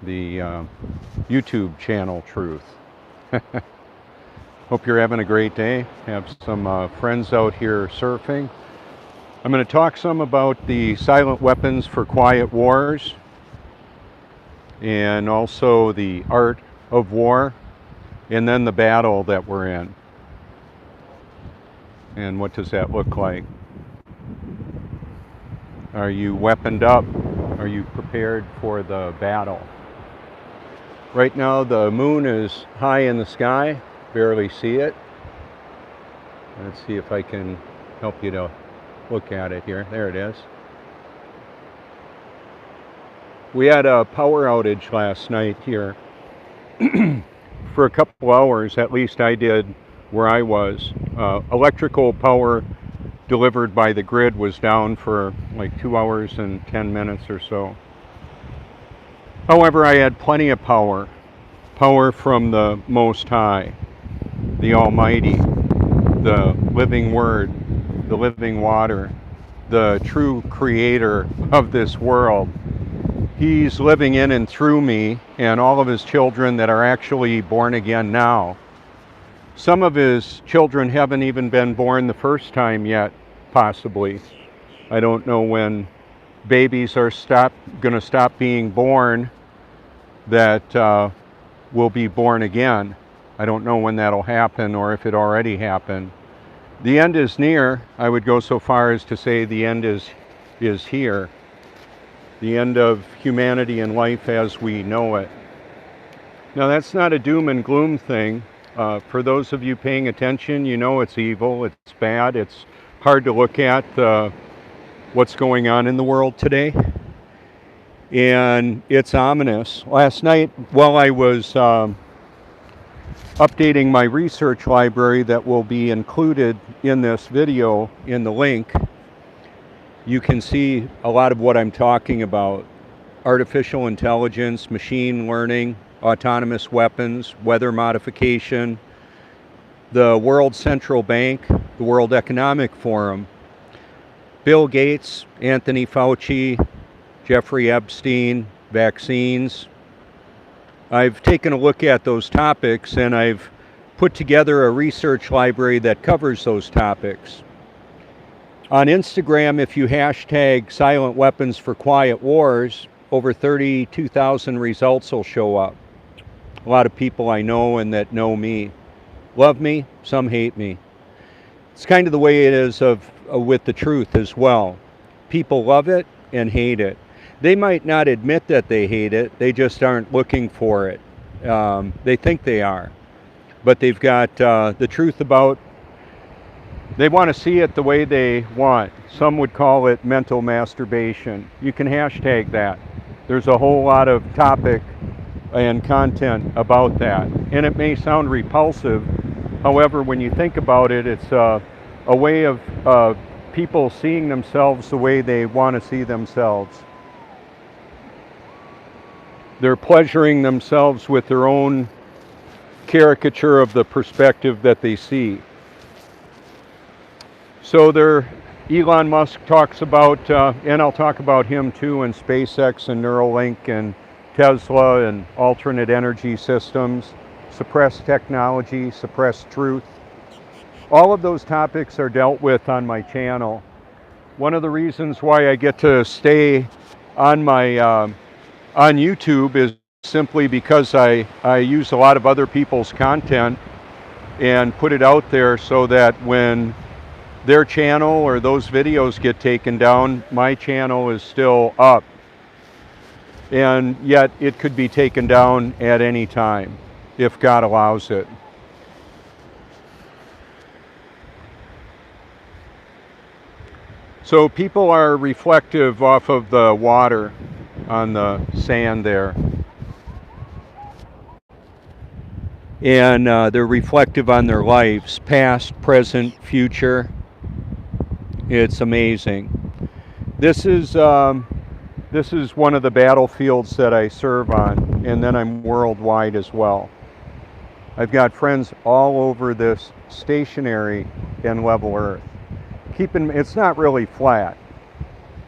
the YouTube channel Truth. Hope you're having a great day. Have some friends out here surfing. I'm going to talk some about the silent weapons for quiet wars and also the art of war, and then the battle that we're in. And what does that look like? Are you weaponed up? Are you prepared for the battle? Right now the moon is high in the sky, barely see it. Let's see if I can help you to look at it here. There it is. We had a power outage last night here for a couple hours, at least I did where I was. Electrical power delivered by the grid was down for like 2 hours and 10 minutes or so. However, I had plenty of power from the Most High, the Almighty, the living Word, the living water, the true creator of this world. He's living in and through me and all of his children that are actually born again now. Some of his children haven't even been born the first time yet, possibly. I don't know when babies are going to stop being born that will be born again. I don't know when that'll happen or if it already happened. The end is near. I would go so far as to say the end is here. The end of humanity and life as we know it. Now that's not a doom and gloom thing. For those of you paying attention, you know it's evil, it's bad, it's hard to look at what's going on in the world today. And it's ominous. Last night, while I was updating my research library that will be included in this video in the link, you can see a lot of what I'm talking about. Artificial intelligence, machine learning, autonomous weapons, weather modification, the World Central Bank, the World Economic Forum, Bill Gates, Anthony Fauci, Jeffrey Epstein, vaccines. I've taken a look at those topics and I've put together a research library that covers those topics. On Instagram, if you hashtag silent weapons for quiet wars, over 32,000 results will show up. A lot of people I know and that know me love me, some hate me. It's kind of the way it is with the truth as well. People love it and hate it. They might not admit that they hate it, they just aren't looking for it. They think they are. But they've got the truth about, they want to see it the way they want. Some would call it mental masturbation. You can hashtag that. There's a whole lot of topic and content about that. And it may sound repulsive. However, when you think about it, it's a way of people seeing themselves the way they want to see themselves. They're pleasuring themselves with their own caricature of the perspective that they see. So Elon Musk talks about, and I'll talk about him too, and SpaceX and Neuralink and Tesla and alternate energy systems, suppressed technology, suppressed truth. All of those topics are dealt with on my channel. One of the reasons why I get to stay on my on YouTube is simply because I use a lot of other people's content and put it out there so that when their channel or those videos get taken down, my channel is still up. And yet it could be taken down at any time if God allows it. So people are reflective off of the water on the sand there. And they're reflective on their lives, past, present, future. It's amazing. This is one of the battlefields that I serve on, and then I'm worldwide as well. I've got friends all over this stationary and level earth. It's not really flat,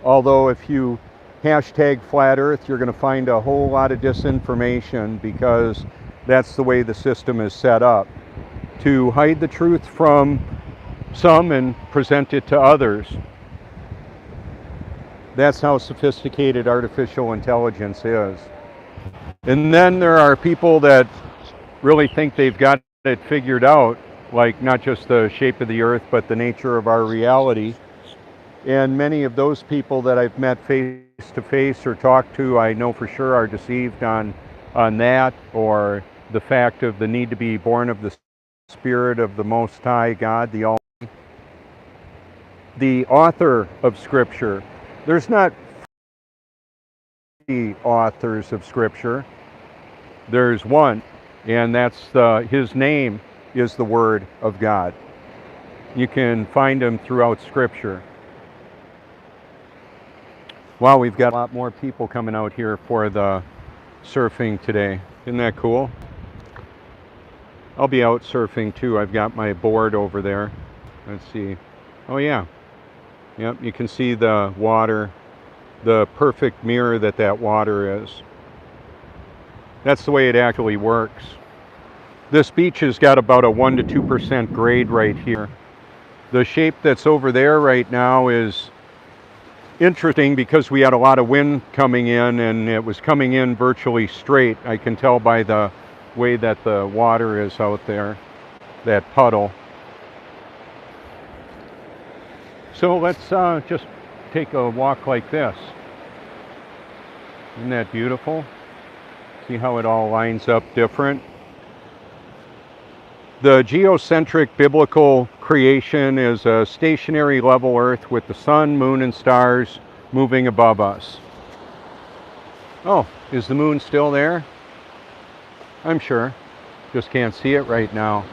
although if you hashtag flat earth, you're going to find a whole lot of disinformation, because that's the way the system is set up, to hide the truth from some and present it to others. That's how sophisticated artificial intelligence is. And then there are people that really think they've got it figured out, like not just the shape of the earth, but the nature of our reality. And many of those people that I've met face to face or talked to, I know for sure are deceived on that, or the fact of the need to be born of the Spirit of the Most High God, the Almighty. The author of Scripture. There's not the authors of Scripture. There's one, and that's his name is the Word of God. You can find him throughout Scripture. Wow, we've got a lot more people coming out here for the surfing today. Isn't that cool? I'll be out surfing too. I've got my board over there. Let's see. Oh yeah. Yep, you can see the water, the perfect mirror that water is. That's the way it actually works. This beach has got about a 1 to 2% grade right here. The shape that's over there right now is interesting because we had a lot of wind coming in, and it was coming in virtually straight. I can tell by the way that the water is out there, that puddle. So let's just take a walk like this. Isn't that beautiful? See how it all lines up different? The geocentric biblical creation is a stationary level earth with the sun, moon, and stars moving above us. Oh, is the moon still there? I'm sure. Just can't see it right now.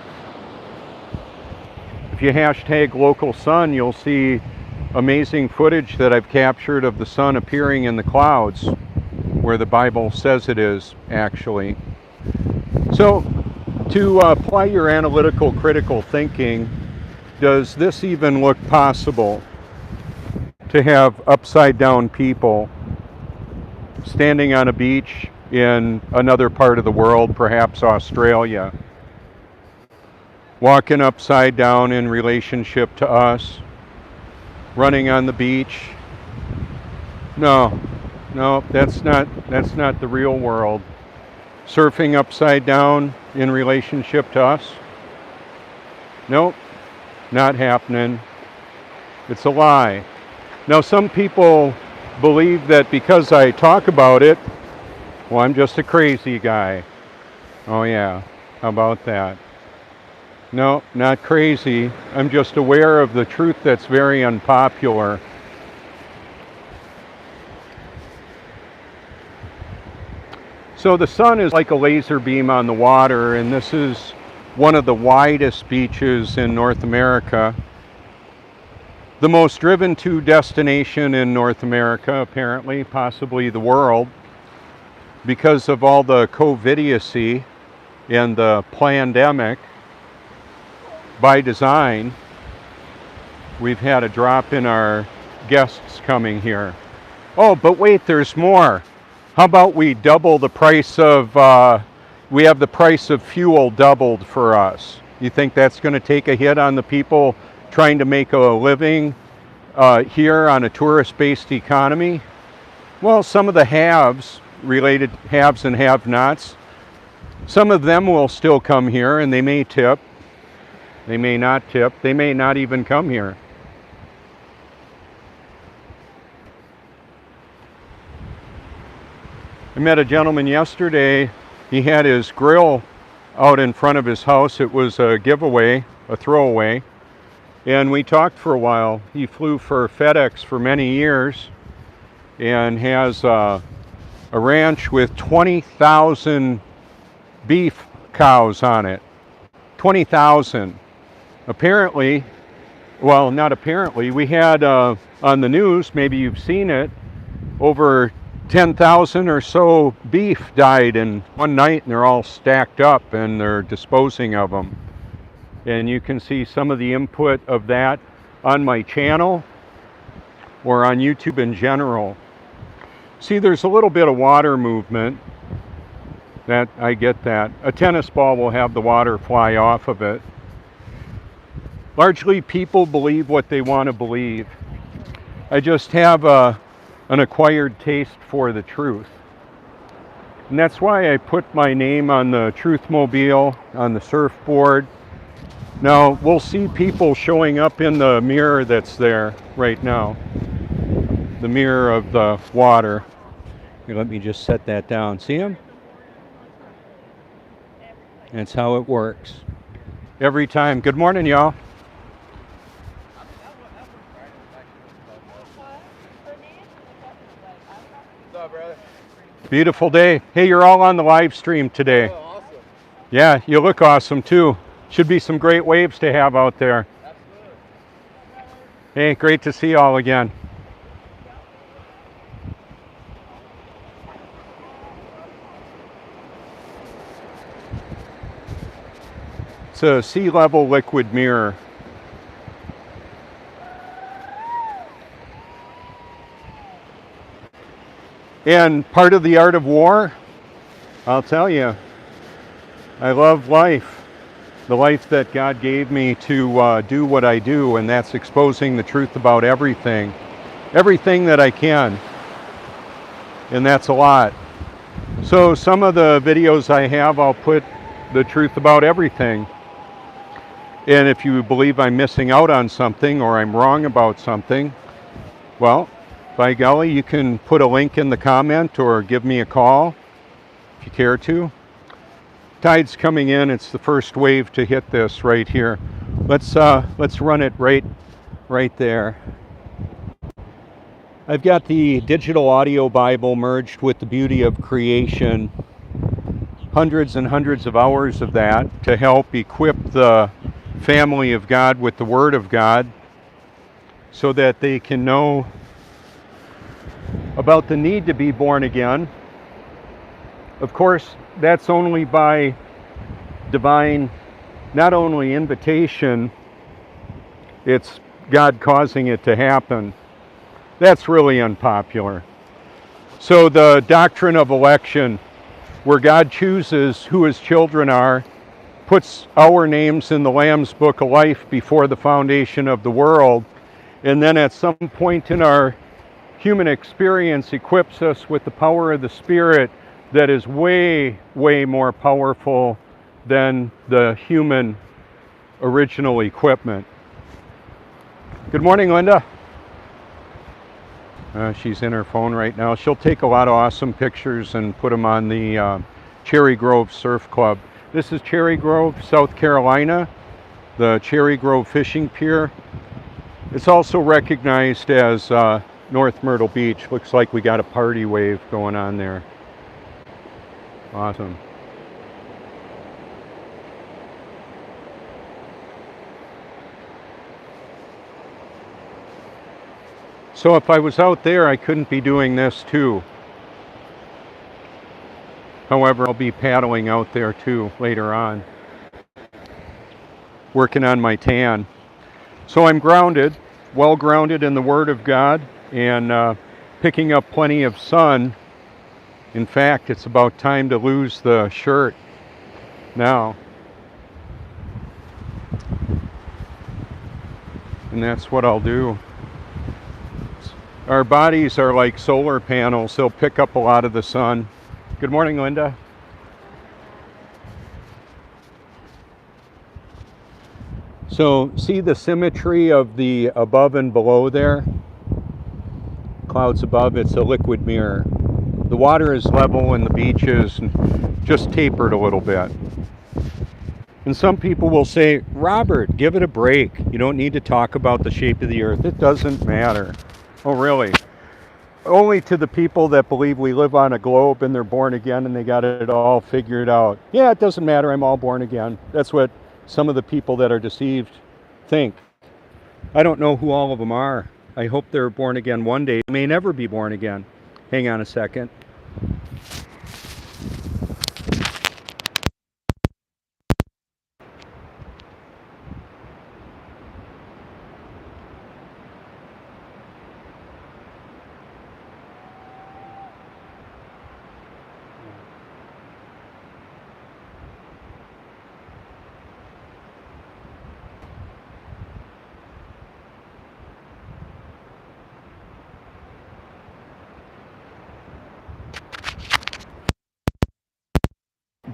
If you hashtag local sun, you'll see amazing footage that I've captured of the sun appearing in the clouds, where the Bible says it is, actually. So, to apply your analytical, critical thinking, does this even look possible? To have upside down people standing on a beach in another part of the world, perhaps Australia, walking upside down in relationship to us, running on the beach. No, that's not the real world. Surfing upside down in relationship to us? Nope, not happening. It's a lie. Now, some people believe that because I talk about it, well, I'm just a crazy guy. Oh yeah, how about that? No, not crazy. I'm just aware of the truth that's very unpopular. So the sun is like a laser beam on the water, and this is one of the widest beaches in North America. The most driven to destination in North America, apparently, possibly the world, because of all the COVIDiocy and the pandemic. By design, we've had a drop in our guests coming here. Oh, but wait, there's more. How about we double the price of, we have the price of fuel doubled for us. You think that's going to take a hit on the people trying to make a living here on a tourist-based economy? Well, some of the haves, related haves and have-nots, some of them will still come here, and they may tip. They may not tip. They may not even come here. I met a gentleman yesterday. He had his grill out in front of his house. It was a giveaway, a throwaway. And we talked for a while. He flew for FedEx for many years and has a ranch with 20,000 beef cows on it. 20,000. Apparently, well, not apparently, we had on the news, maybe you've seen it, over 10,000 or so beef died in one night, and they're all stacked up and they're disposing of them. And you can see some of the input of that on my channel or on YouTube in general. See, there's a little bit of water movement. That I get that. A tennis ball will have the water fly off of it. Largely, people believe what they want to believe. I just have an acquired taste for the truth. And that's why I put my name on the Truthmobile, on the surfboard. Now, we'll see people showing up in the mirror that's there right now. The mirror of the water. Here, let me just set that down. See him? That's how it works. Every time. Good morning, y'all. What's up, brother? Beautiful day. Hey, you're all on the live stream today. Oh, awesome. Yeah, you look awesome too. Should be some great waves to have out there. Absolutely. Hey, great to see you all again. It's a sea level liquid mirror. And part of the art of war, I'll tell you, I love life. The life that God gave me to do what I do, and that's exposing the truth about everything. Everything that I can. And that's a lot. So some of the videos I have, I'll put the truth about everything. And if you believe I'm missing out on something or I'm wrong about something, well, by golly, you can put a link in the comment or give me a call if you care to. Tide's coming in. It's the first wave to hit this right here. Let's run it right there. I've got the digital audio Bible merged with the beauty of creation. Hundreds and hundreds of hours of that to help equip the family of God with the Word of God so that they can know about the need to be born again. Of course, that's only by divine, not only invitation, it's God causing it to happen. That's really unpopular. So the doctrine of election, where God chooses who his children are, puts our names in the Lamb's Book of Life before the foundation of the world, and then at some point in our human experience equips us with the power of the Spirit that is way, way more powerful than the human original equipment. Good morning, Linda. She's in her phone right now. She'll take a lot of awesome pictures and put them on the Cherry Grove Surf Club. This is Cherry Grove, South Carolina, the Cherry Grove Fishing Pier. It's also recognized as North Myrtle Beach. Looks like we got a party wave going on there. Awesome. So if I was out there, I couldn't be doing this too. However, I'll be paddling out there too later on, working on my tan. So I'm grounded, well grounded in the Word of God, and picking up plenty of sun. In fact, it's about time to lose the shirt now. And that's what I'll do. Our bodies are like solar panels. They'll pick up a lot of the sun. Good morning, Linda. So see the symmetry of the above and below there? Clouds above, it's a liquid mirror. The water is level and the beach is just tapered a little bit. And some people will say, Robert, give it a break. You don't need to talk about the shape of the earth. It doesn't matter. Oh, really? Only to the people that believe we live on a globe and they're born again and they got it all figured out. Yeah, it doesn't matter. I'm all born again. That's what some of the people that are deceived think. I don't know who all of them are. I hope they're born again one day. They may never be born again. Hang on a second.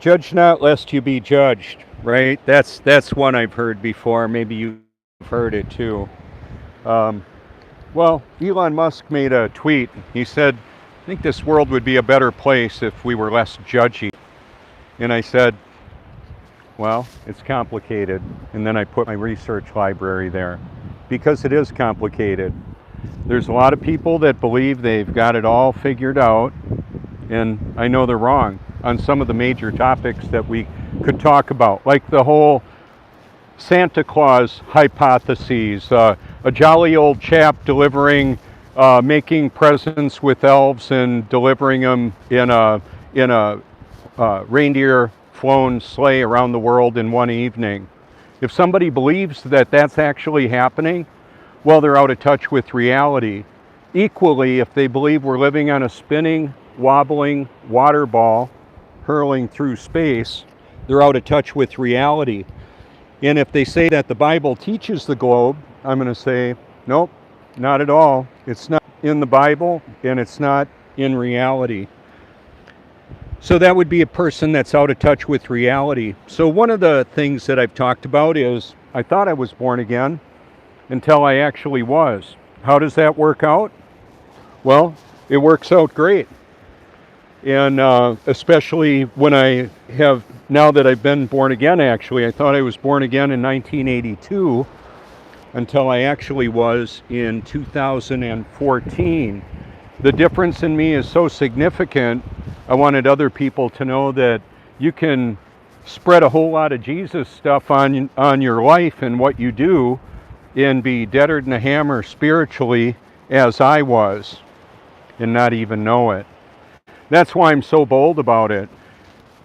Judge not lest you be judged, right? That's one I've heard before. Maybe you've heard it too. Well, Elon Musk made a tweet. He said, I think this world would be a better place if we were less judgy. And I said, well, it's complicated. And then I put my research library there because it is complicated. There's a lot of people that believe they've got it all figured out, and I know they're wrong on some of the major topics that we could talk about, like the whole Santa Claus hypotheses, a jolly old chap delivering, making presents with elves and delivering them in a reindeer-flown sleigh around the world in one evening. If somebody believes that that's actually happening, well, they're out of touch with reality. Equally, if they believe we're living on a spinning, wobbling water ball hurling through space, they're out of touch with reality. And if they say that the Bible teaches the globe, I'm going to say, nope, not at all. It's not in the Bible, and it's not in reality. So that would be a person that's out of touch with reality. So one of the things that I've talked about is I thought I was born again until I actually was. How does that work out? Well, it works out great. And especially when I have, now that I've been born again, actually, I thought I was born again in 1982 until I actually was in 2014. The difference in me is so significant, I wanted other people to know that you can spread a whole lot of Jesus stuff on your life and what you do and be deader than a hammer spiritually as I was and not even know it. That's why I'm so bold about it.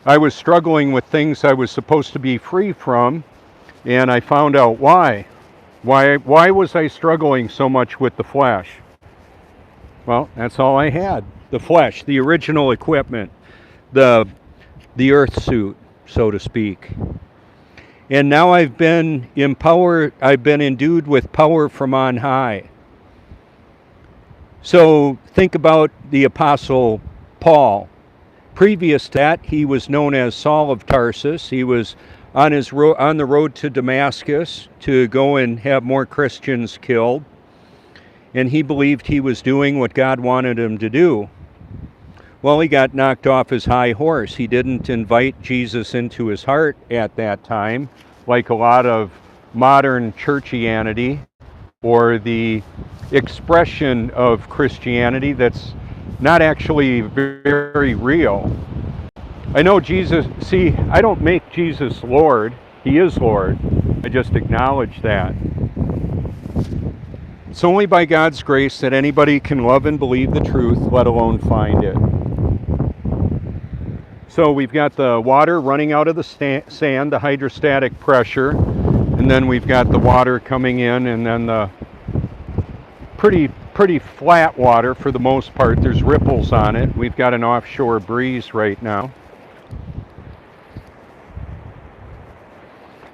I was struggling with things I was supposed to be free from, and I found out why. Why was I struggling so much with the flesh? Well, that's all I had. The flesh, the original equipment, the earth suit, so to speak. And now I've been endued with power from on high. So think about the Apostle Paul. Previous to that, he was known as Saul of Tarsus. He was on the road to Damascus to go and have more Christians killed. And he believed he was doing what God wanted him to do. Well, he got knocked off his high horse. He didn't invite Jesus into his heart at that time, like a lot of modern churchianity or the expression of Christianity that's not actually very real. I know Jesus, see, I don't make Jesus Lord. He is Lord. I just acknowledge that. It's only by God's grace that anybody can love and believe the truth, let alone find it. So we've got the water running out of the sand, the hydrostatic pressure, and then we've got the water coming in, and then the pretty flat water for the most part. There's ripples on it. We've got an offshore breeze right now.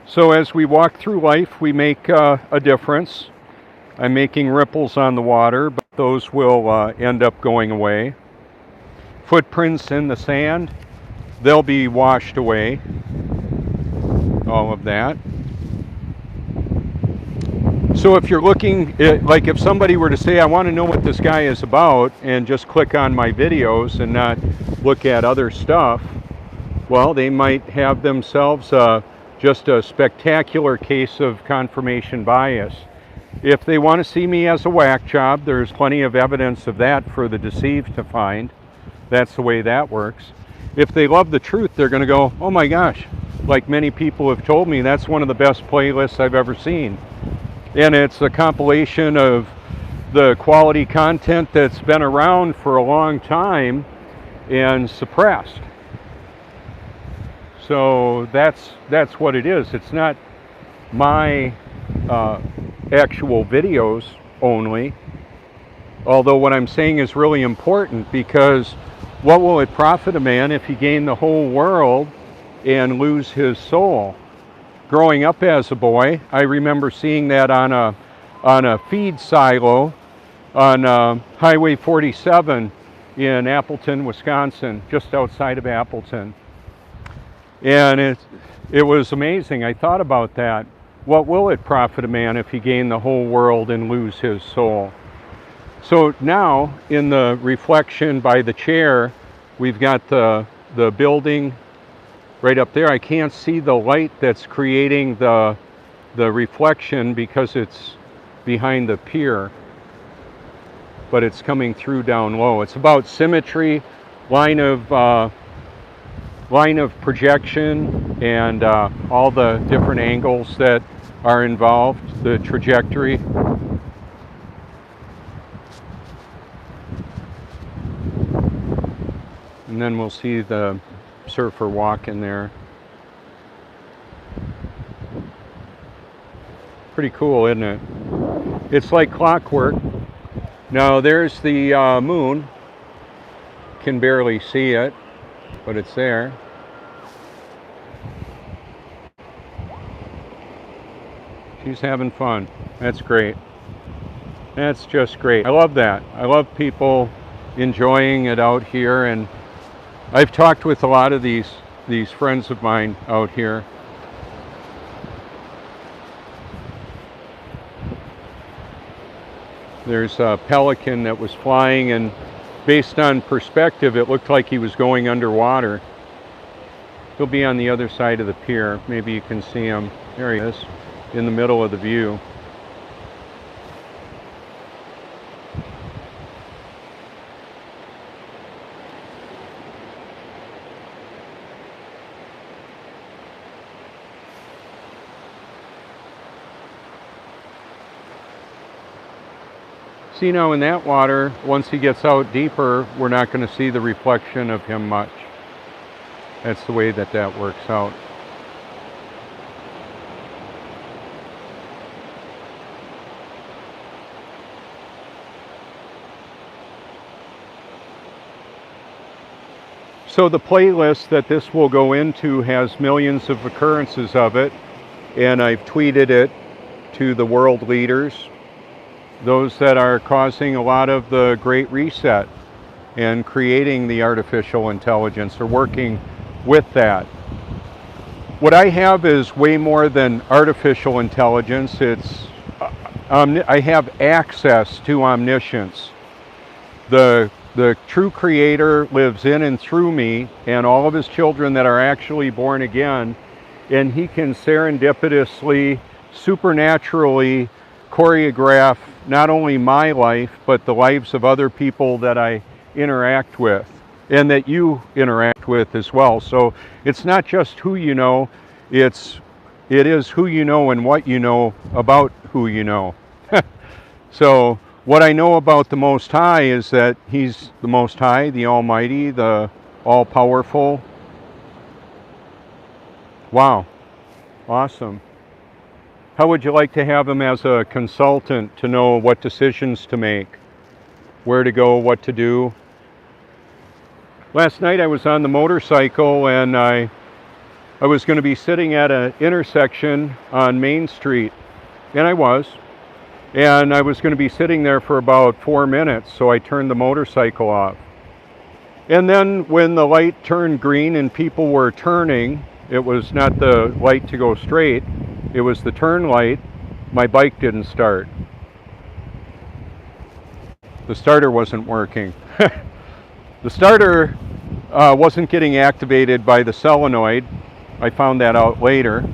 So as we walk through life, we make a difference. I'm making ripples on the water, but those will end up going away. Footprints in the sand, they'll be washed away. All of that. So if you're looking, like if somebody were to say, I want to know what this guy is about, and just click on my videos and not look at other stuff, well, they might have themselves just a spectacular case of confirmation bias. If they want to see me as a whack job, there's plenty of evidence of that for the deceived to find. That's the way that works. If they love the truth, they're going to go, oh my gosh, like many people have told me, that's one of the best playlists I've ever seen. And it's a compilation of the quality content that's been around for a long time and suppressed. So that's what it is. It's not my actual videos only, although what I'm saying is really important, because what will it profit a man if he gain the whole world and lose his soul? Growing up as a boy, I remember seeing that on a feed silo on Highway 47 in Appleton, Wisconsin, just outside of Appleton. And it was amazing. I thought about that. What will it profit a man if he gain the whole world and lose his soul? So now, in the reflection by the chair, we've got the building right up there. I can't see the light that's creating the reflection because it's behind the pier, but it's coming through down low. It's about symmetry, line of projection, and all the different angles that are involved, the trajectory. And then we'll see the surfer walk in there. Pretty cool, isn't it? It's like clockwork. Now there's the moon. Can barely see it, but it's there. She's having fun. That's great. That's just great. I love that. I love people enjoying it out here, and I've talked with a lot of these friends of mine out here. There's a pelican that was flying, and based on perspective, it looked like he was going underwater. He'll be on the other side of the pier. Maybe you can see him. There he is, in the middle of the view. See, now in that water, once he gets out deeper, we're not going to see the reflection of him much. That's the way that works out. So the playlist that this will go into has millions of occurrences of it, and I've tweeted it to the world leaders, those that are causing a lot of the Great Reset and creating the artificial intelligence, or working with that. What I have is way more than artificial intelligence. It's I have access to omniscience. The true creator lives in and through me and all of his children that are actually born again, and he can serendipitously, supernaturally choreograph not only my life, but the lives of other people that I interact with and that you interact with as well. So it's not just who you know, it is who you know and what you know about who you know. So what I know about the Most High is that He's the Most High, the Almighty, the All-Powerful. Wow, awesome. How would you like to have Him as a consultant to know what decisions to make, where to go, what to do? Last night I was on the motorcycle, and I was going to be sitting at an intersection on Main Street, and I was going to be sitting there for about 4 minutes, so I turned the motorcycle off. And then when the light turned green and people were turning, it was not the light to go straight, it was the turn light, my bike didn't start. The starter wasn't working. The starter wasn't getting activated by the solenoid. I found that out later.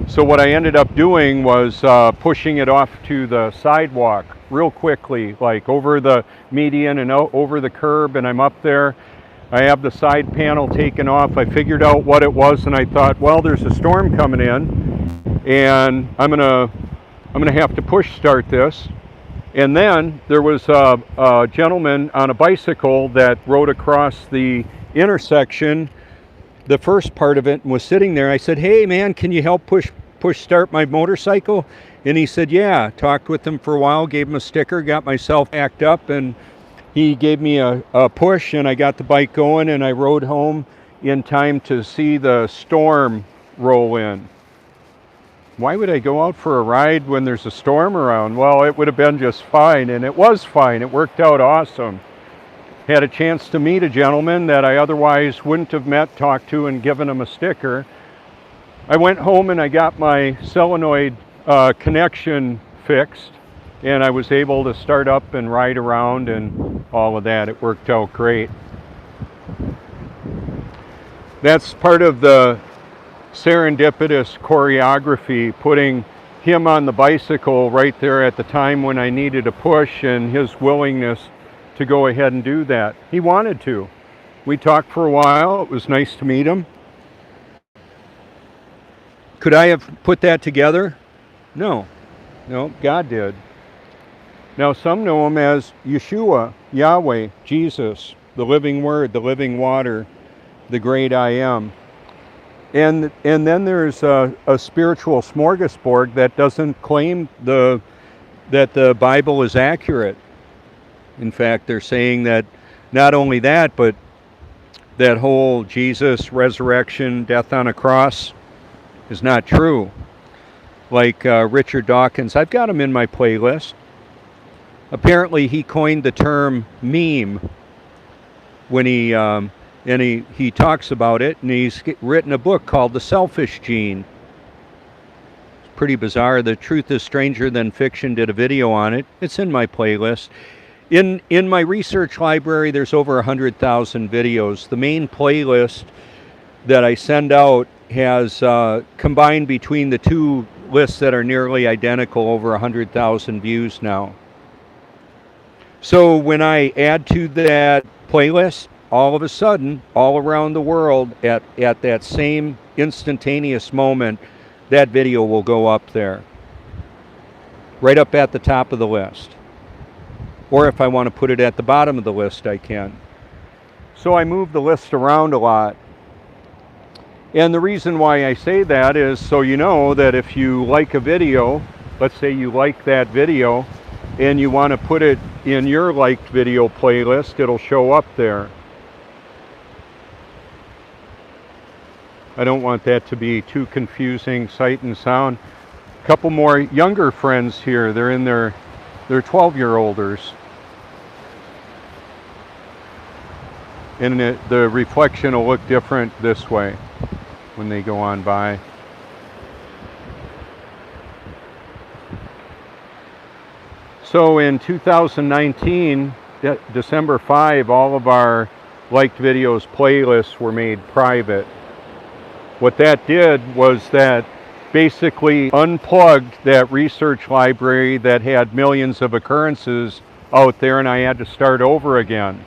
So what I ended up doing was pushing it off to the sidewalk real quickly, like over the median and out over the curb, and I'm up there. I have the side panel taken off. I figured out what it was, and I thought, well, there's a storm coming in, and I'm gonna have to push start this. And then there was a gentleman on a bicycle that rode across the intersection, the first part of it, and was sitting there. I said, hey man, can you help push start my motorcycle? And he said, yeah. Talked with him for a while, gave him a sticker, got myself packed up, and he gave me a push, and I got the bike going, and I rode home in time to see the storm roll in. Why would I go out for a ride when there's a storm around? Well, it would have been just fine, and it was fine. It worked out awesome. Had a chance to meet a gentleman that I otherwise wouldn't have met, talked to, and given him a sticker. I went home and I got my solenoid connection fixed, and I was able to start up and ride around and all of that. It worked out great. That's part of the serendipitous choreography, putting him on the bicycle right there at the time when I needed a push, and his willingness to go ahead and do that. He wanted to. We talked for a while. It was nice to meet him. Could I have put that together? No. No, God did. Now, some know him as Yeshua, Yahweh, Jesus, the living Word, the living water, the great I am. And then there's a spiritual smorgasbord that doesn't claim that the Bible is accurate. In fact, they're saying that not only that, but that whole Jesus, resurrection, death on a cross is not true. Like Richard Dawkins, I've got him in my playlist. Apparently he coined the term meme when he talks about it, and he's written a book called The Selfish Gene. It's pretty bizarre. The Truth is Stranger Than Fiction did a video on it. It's in my playlist. In my research library, there's over 100,000 videos. The main playlist that I send out has combined between the two lists that are nearly identical over 100,000 views now. So when I add to that playlist, all of a sudden, all around the world, at that same instantaneous moment, that video will go up there. Right up at the top of the list. Or if I want to put it at the bottom of the list, I can. So I move the list around a lot. And the reason why I say that is so you know that if you like a video, let's say you like that video, and you want to put it in your liked video playlist, it'll show up there. I don't want that to be too confusing, sight and sound. A couple more younger friends here. They're in their 12-year-olders. And the reflection will look different this way when they go on by. So in 2019, December 5, all of our liked videos playlists were made private. What that did was that basically unplugged that research library that had millions of occurrences out there, and I had to start over again.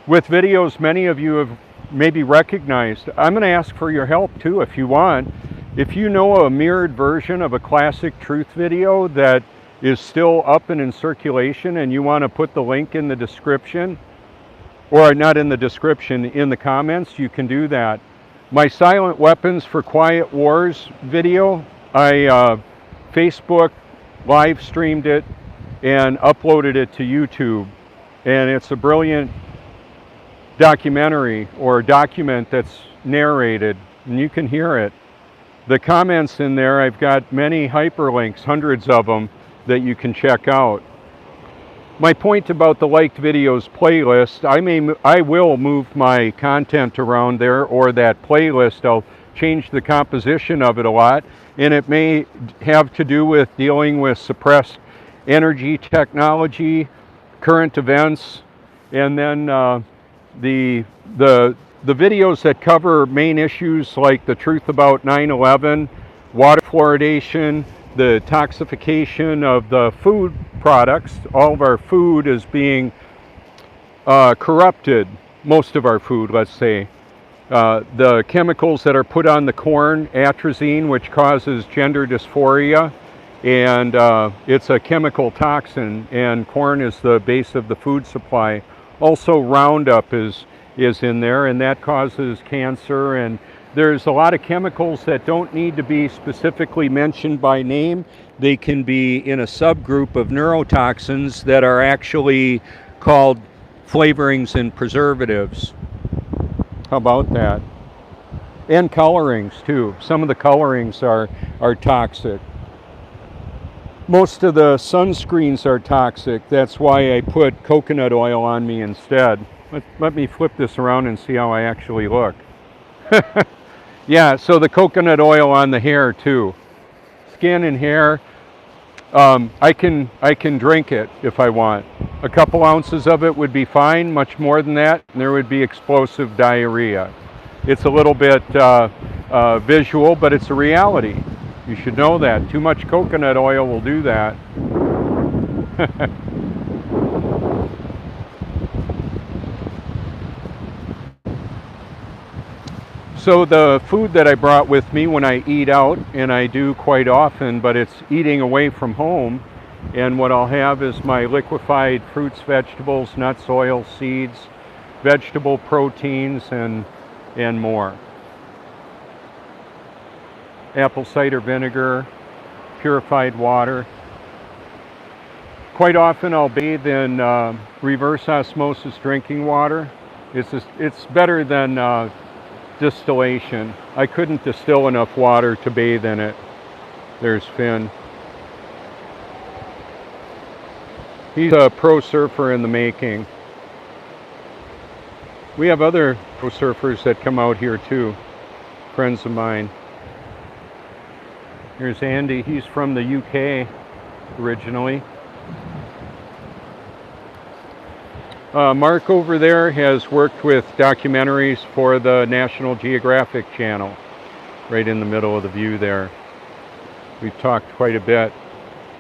With videos many of you have maybe recognized, I'm going to ask for your help too if you want. If you know a mirrored version of a classic truth video that is still up and in circulation, and you want to put the link in the description, or not in the description, in the comments, you can do that. My Silent Weapons for Quiet Wars video, I Facebook live streamed it and uploaded it to YouTube. And it's a brilliant documentary or document that's narrated, and you can hear it. The comments in there, I've got many hyperlinks, hundreds of them, that you can check out. My point about the liked videos playlist, I will move my content around there, or that playlist. I'll change the composition of it a lot, and it may have to do with dealing with suppressed energy technology, current events, and then the videos that cover main issues like the truth about 9/11, water fluoridation, the toxification of the food products. All of our food is being corrupted, most of our food, let's say. The chemicals that are put on the corn, atrazine, which causes gender dysphoria, and it's a chemical toxin, and corn is the base of the food supply. Also Roundup is in there, and that causes cancer, and there's a lot of chemicals that don't need to be specifically mentioned by name. They can be in a subgroup of neurotoxins that are actually called flavorings and preservatives. How about that? And colorings too. Some of the colorings are toxic. Most of the sunscreens are toxic. That's why I put coconut oil on me instead. Let me flip this around and see how I actually look. Yeah, so the coconut oil on the hair too. Skin and hair. I can drink it if I want. A couple ounces of it would be fine. Much more than that, and there would be explosive diarrhea. It's a little bit visual, but it's a reality. You should know that. Too much coconut oil will do that. So the food that I brought with me when I eat out, and I do quite often, but it's eating away from home, and what I'll have is my liquefied fruits, vegetables, nuts, oils, seeds, vegetable proteins, and more. Apple cider vinegar, purified water. Quite often I'll bathe in reverse osmosis drinking water. It's better than distillation. I couldn't distill enough water to bathe in it. There's Finn. He's a pro surfer in the making. We have other pro surfers that come out here too, friends of mine. Here's Andy. He's from the UK originally. Mark over there has worked with documentaries for the National Geographic Channel, right in the middle of the view there. We've talked quite a bit.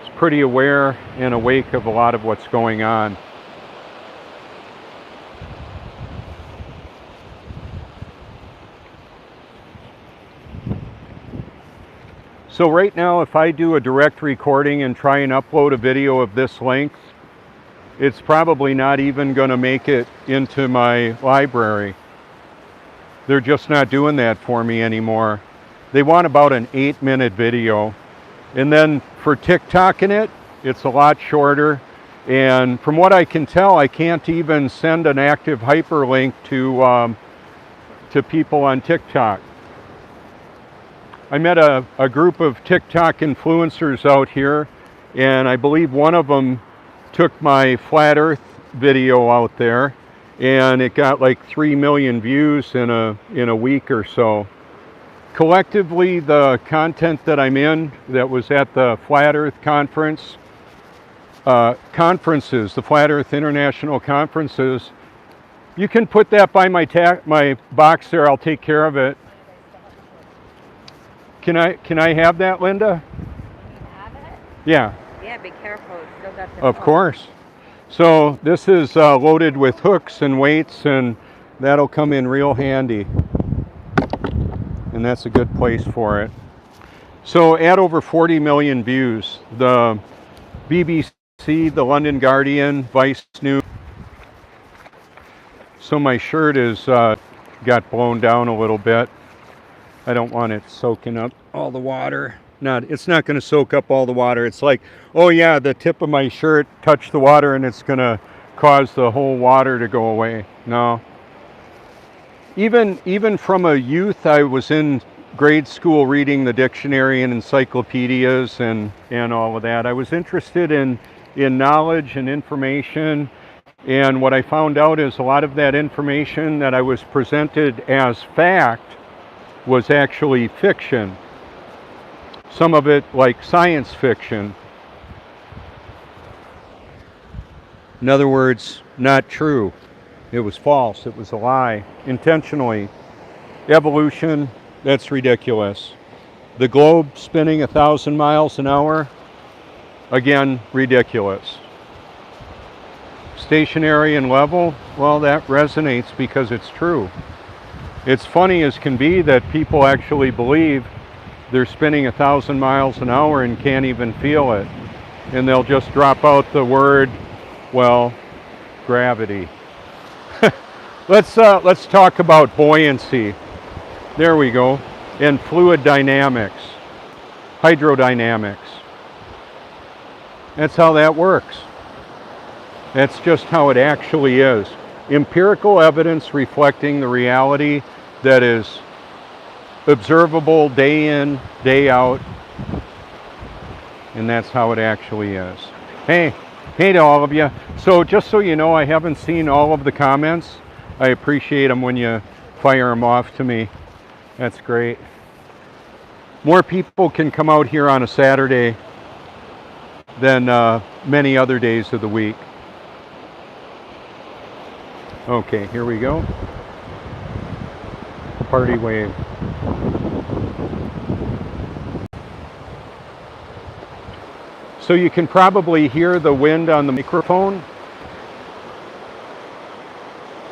He's pretty aware and awake of a lot of what's going on. So right now, if I do a direct recording and try and upload a video of this length, it's probably not even going to make it into my library. They're just not doing that for me anymore. They want about an 8-minute video. And then for TikToking it, it's a lot shorter. And from what I can tell, I can't even send an active hyperlink to people on TikTok. I met a group of TikTok influencers out here, and I believe one of them took my flat earth video out there, and it got like 3 million views in a week or so. Collectively, the content that I'm in that was at the Flat Earth Conference, the Flat Earth International Conferences, you can put that by my box there. I'll take care of it. Can I have that, Linda? You can have it? Yeah. Yeah, be careful. It's still got the Of hook. course. So this is loaded with hooks and weights, and that'll come in real handy. And that's a good place for it. So at over 40 million views, the BBC, the London Guardian, Vice News. So my shirt is got blown down a little bit. I don't want it soaking up all the water. It's not going to soak up all the water. It's like, oh yeah, the tip of my shirt touched the water and it's going to cause the whole water to go away. No. Even from a youth, I was in grade school reading the dictionary and encyclopedias and all of that. I was interested in knowledge and information. And what I found out is a lot of that information that I was presented as fact was actually fiction. Some of it like science fiction. In other words, not true. It was false. It was a lie, intentionally. Evolution, that's ridiculous. The globe spinning 1,000 miles an hour, again, ridiculous. Stationary and level, well, that resonates because it's true. It's funny as can be that people actually believe they're spinning 1,000 miles an hour and can't even feel it. And they'll just drop out the word, well, gravity. Let's talk about buoyancy. There we go. And fluid dynamics, hydrodynamics. That's how that works. That's just how it actually is. Empirical evidence reflecting the reality that is observable day in, day out. And that's how it actually is. Hey to all of you. So just so you know, I haven't seen all of the comments. I appreciate them when you fire them off to me. That's great. More people can come out here on a Saturday than many other days of the week. Okay, here we go. Party wave. So you can probably hear the wind on the microphone.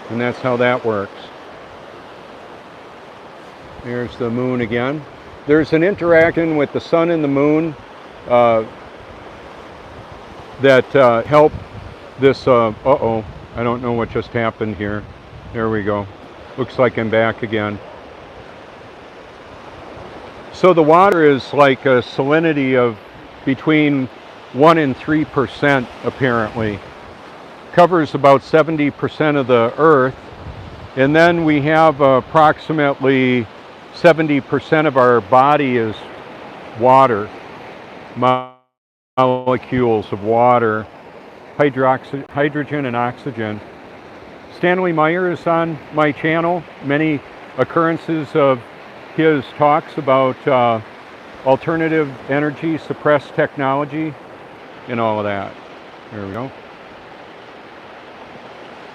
And that's how that works. There's the moon again. There's an interaction with the sun and the moon that help this, uh-oh, I don't know what just happened here. There we go. Looks like I'm back again. So the water is like a salinity of between 1 and 3% apparently. Covers about 70% of the earth. And then we have approximately 70% of our body is water. Molecules of water. Hydrogen and oxygen. Stanley Meyer is on my channel. Many occurrences of his talks about alternative energy, suppressed technology, and all of that. There we go.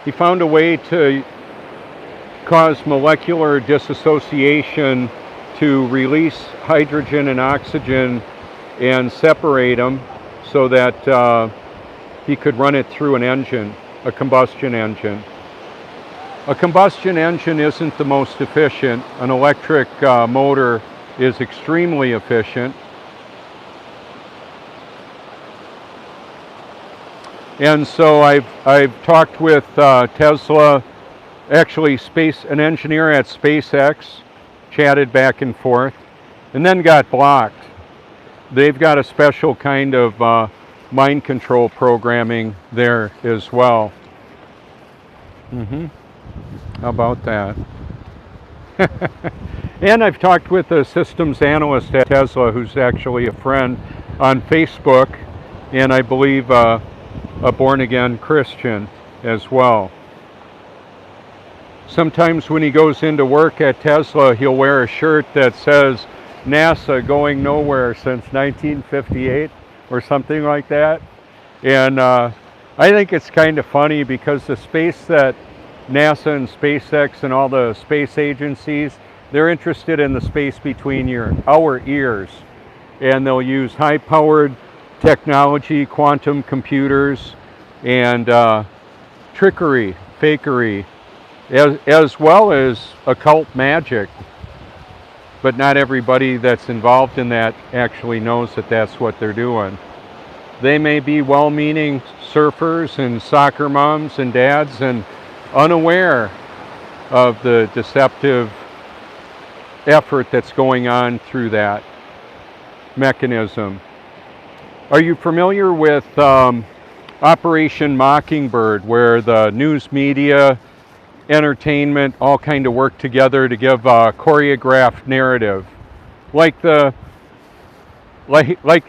He found a way to cause molecular dissociation to release hydrogen and oxygen and separate them so that he could run it through an engine, a combustion engine. A combustion engine isn't the most efficient. An electric motor is extremely efficient. And so I've talked with Tesla, actually an engineer at SpaceX, chatted back and forth, and then got blocked. They've got a special kind of mind control programming there as well. How about that? And I've talked with a systems analyst at Tesla who's actually a friend on Facebook, and I believe a born-again Christian as well. Sometimes when he goes into work at Tesla, he'll wear a shirt that says NASA going nowhere since 1958 or something like that. And I think it's kind of funny because the space that NASA and SpaceX and all the space agencies, they're interested in the space between our ears. And they'll use high-powered technology, quantum computers, and trickery, fakery, as well as occult magic. But not everybody that's involved in that actually knows that that's what they're doing. They may be well-meaning surfers and soccer moms and dads and unaware of the deceptive effort that's going on through that mechanism. Are you familiar with Operation Mockingbird, where the news media, entertainment, all kind of work together to give a choreographed narrative, like the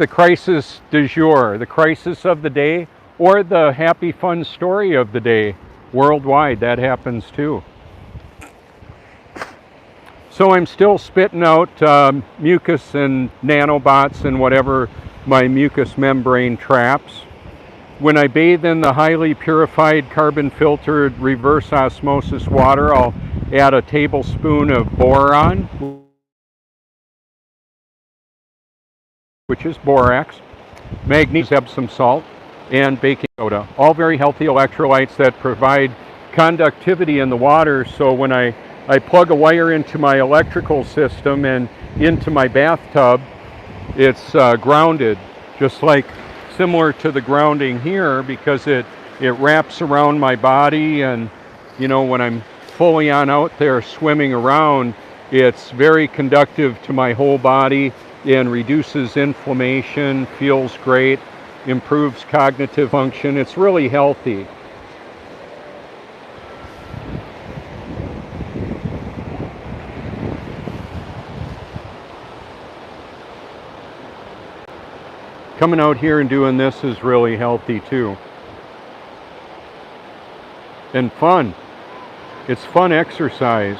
crisis du jour, the crisis of the day, or the happy fun story of the day? Worldwide, that happens too. So I'm still spitting out mucus and nanobots and whatever my mucous membrane traps. When I bathe in the highly purified carbon-filtered reverse osmosis water, I'll add a tablespoon of boron, which is borax, magnesium, Epsom salt, and baking soda. All very healthy electrolytes that provide conductivity in the water, so when I plug a wire into my electrical system and into my bathtub, it's grounded, just like similar to the grounding here, because it wraps around my body, and you know, when I'm fully on out there swimming around, it's very conductive to my whole body and reduces inflammation, feels great, improves cognitive function. It's really healthy. coming out here and doing this is really healthy too. And fun. It's fun exercise.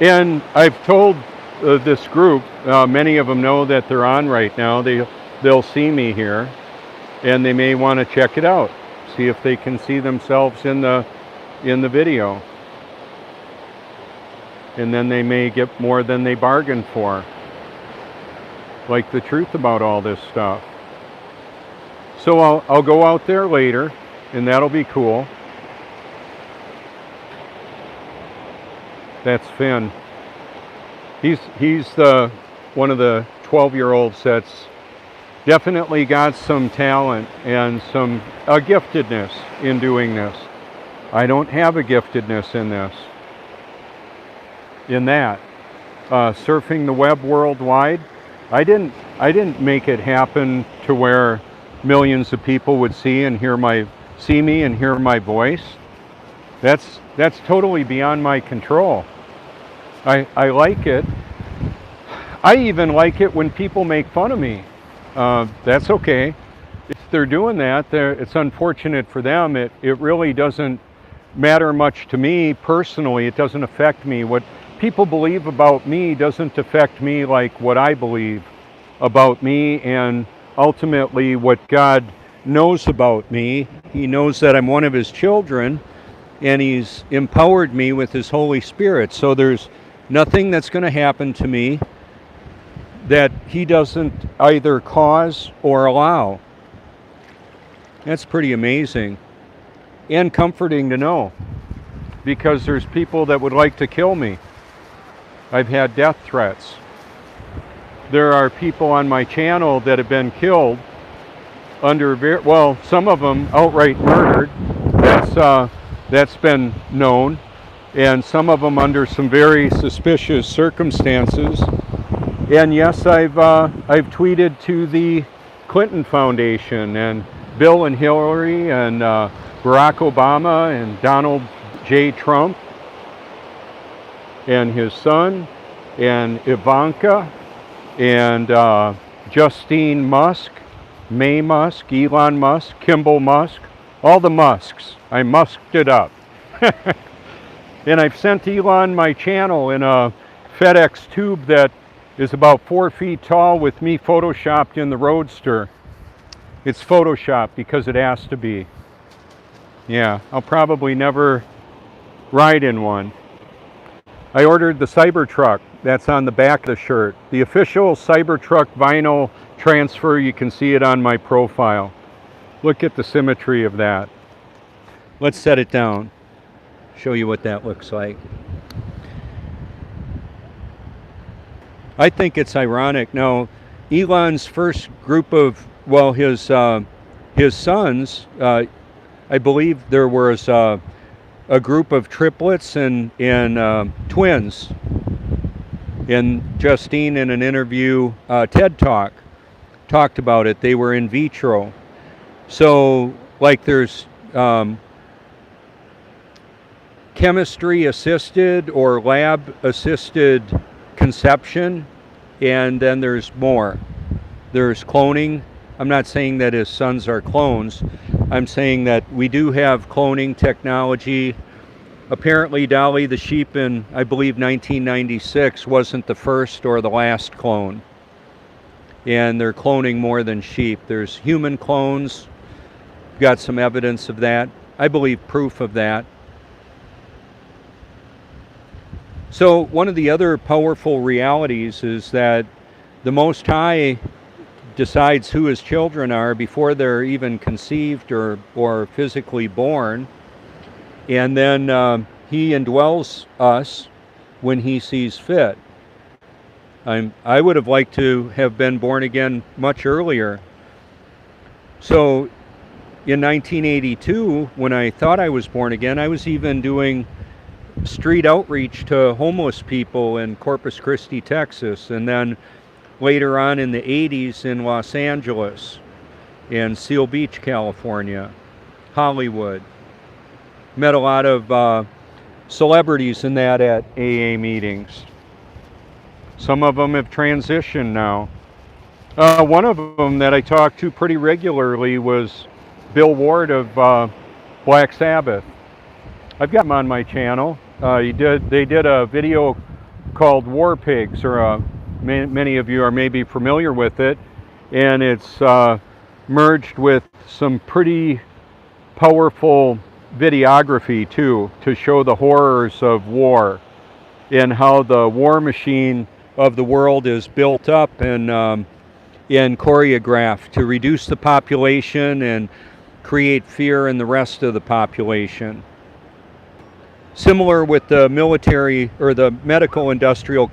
And I've told this group, many of them know that they're on right now. They'll see me here, and they may want to check it out, see if they can see themselves in the video. And then they may get more than they bargained for, like the truth about all this stuff. So I'll go out there later, and that'll be cool. That's Finn. He's one of the 12-year-olds that's definitely got some talent and some giftedness in doing this. I don't have a giftedness in this. In that, surfing the web worldwide, I didn't make it happen to where millions of people would see me and hear my voice. That's totally beyond my control. I like it. I even like it when people make fun of me. That's okay. If they're doing that, it's unfortunate for them. It really doesn't matter much to me personally. It doesn't affect me. What people believe about me doesn't affect me like what I believe about me, and ultimately what God knows about me. He knows that I'm one of His children, and He's empowered me with His Holy Spirit. So there's nothing that's going to happen to me that He doesn't either cause or allow. That's pretty amazing and comforting to know, because there's people that would like to kill me. I've had death threats. There are people on my channel that have been killed under, some of them outright murdered. That's been known. And some of them under some very suspicious circumstances. And yes, I've tweeted to the Clinton Foundation and Bill and Hillary and Barack Obama and Donald J. Trump and his son and Ivanka and Justine Musk, May Musk, Elon Musk, Kimball Musk, all the Musks. I musked it up. And I've sent Elon my channel in a FedEx tube that is about 4 feet tall with me photoshopped in the Roadster. It's photoshopped because it has to be. Yeah, I'll probably never ride in one. I ordered the Cybertruck. That's on the back of the shirt. The official Cybertruck vinyl transfer, you can see it on my profile. Look at the symmetry of that. Let's set it down. Show you what that looks like. I think it's ironic. Now, Elon's first group of, his sons, I believe there was a group of triplets and twins. And Justine, in an interview, TED Talk, talked about it. They were in vitro. So, like there's chemistry assisted or lab assisted conception, and then there's more. There's cloning. I'm not saying that his sons are clones. I'm saying that we do have cloning technology. Apparently Dolly the sheep in, I believe, 1996 wasn't the first or the last clone. And they're cloning more than sheep. There's human clones. Got some evidence of that. I believe proof of that. So one of the other powerful realities is that the Most High decides who His children are before they're even conceived or physically born. And then He indwells us when He sees fit. I would have liked to have been born again much earlier. So in 1982, when I thought I was born again, I was even doing street outreach to homeless people in Corpus Christi, Texas, and then later on in the 80s in Los Angeles, in Seal Beach, California, Hollywood. Met a lot of celebrities in that at AA meetings. Some of them have transitioned now. One of them that I talked to pretty regularly was Bill Ward of Black Sabbath. I've got him on my channel. They did a video called War Pigs, or many of you are maybe familiar with it, and it's merged with some pretty powerful videography too, to show the horrors of war and how the war machine of the world is built up and choreographed to reduce the population and create fear in the rest of the population. Similar with the military or the medical industrial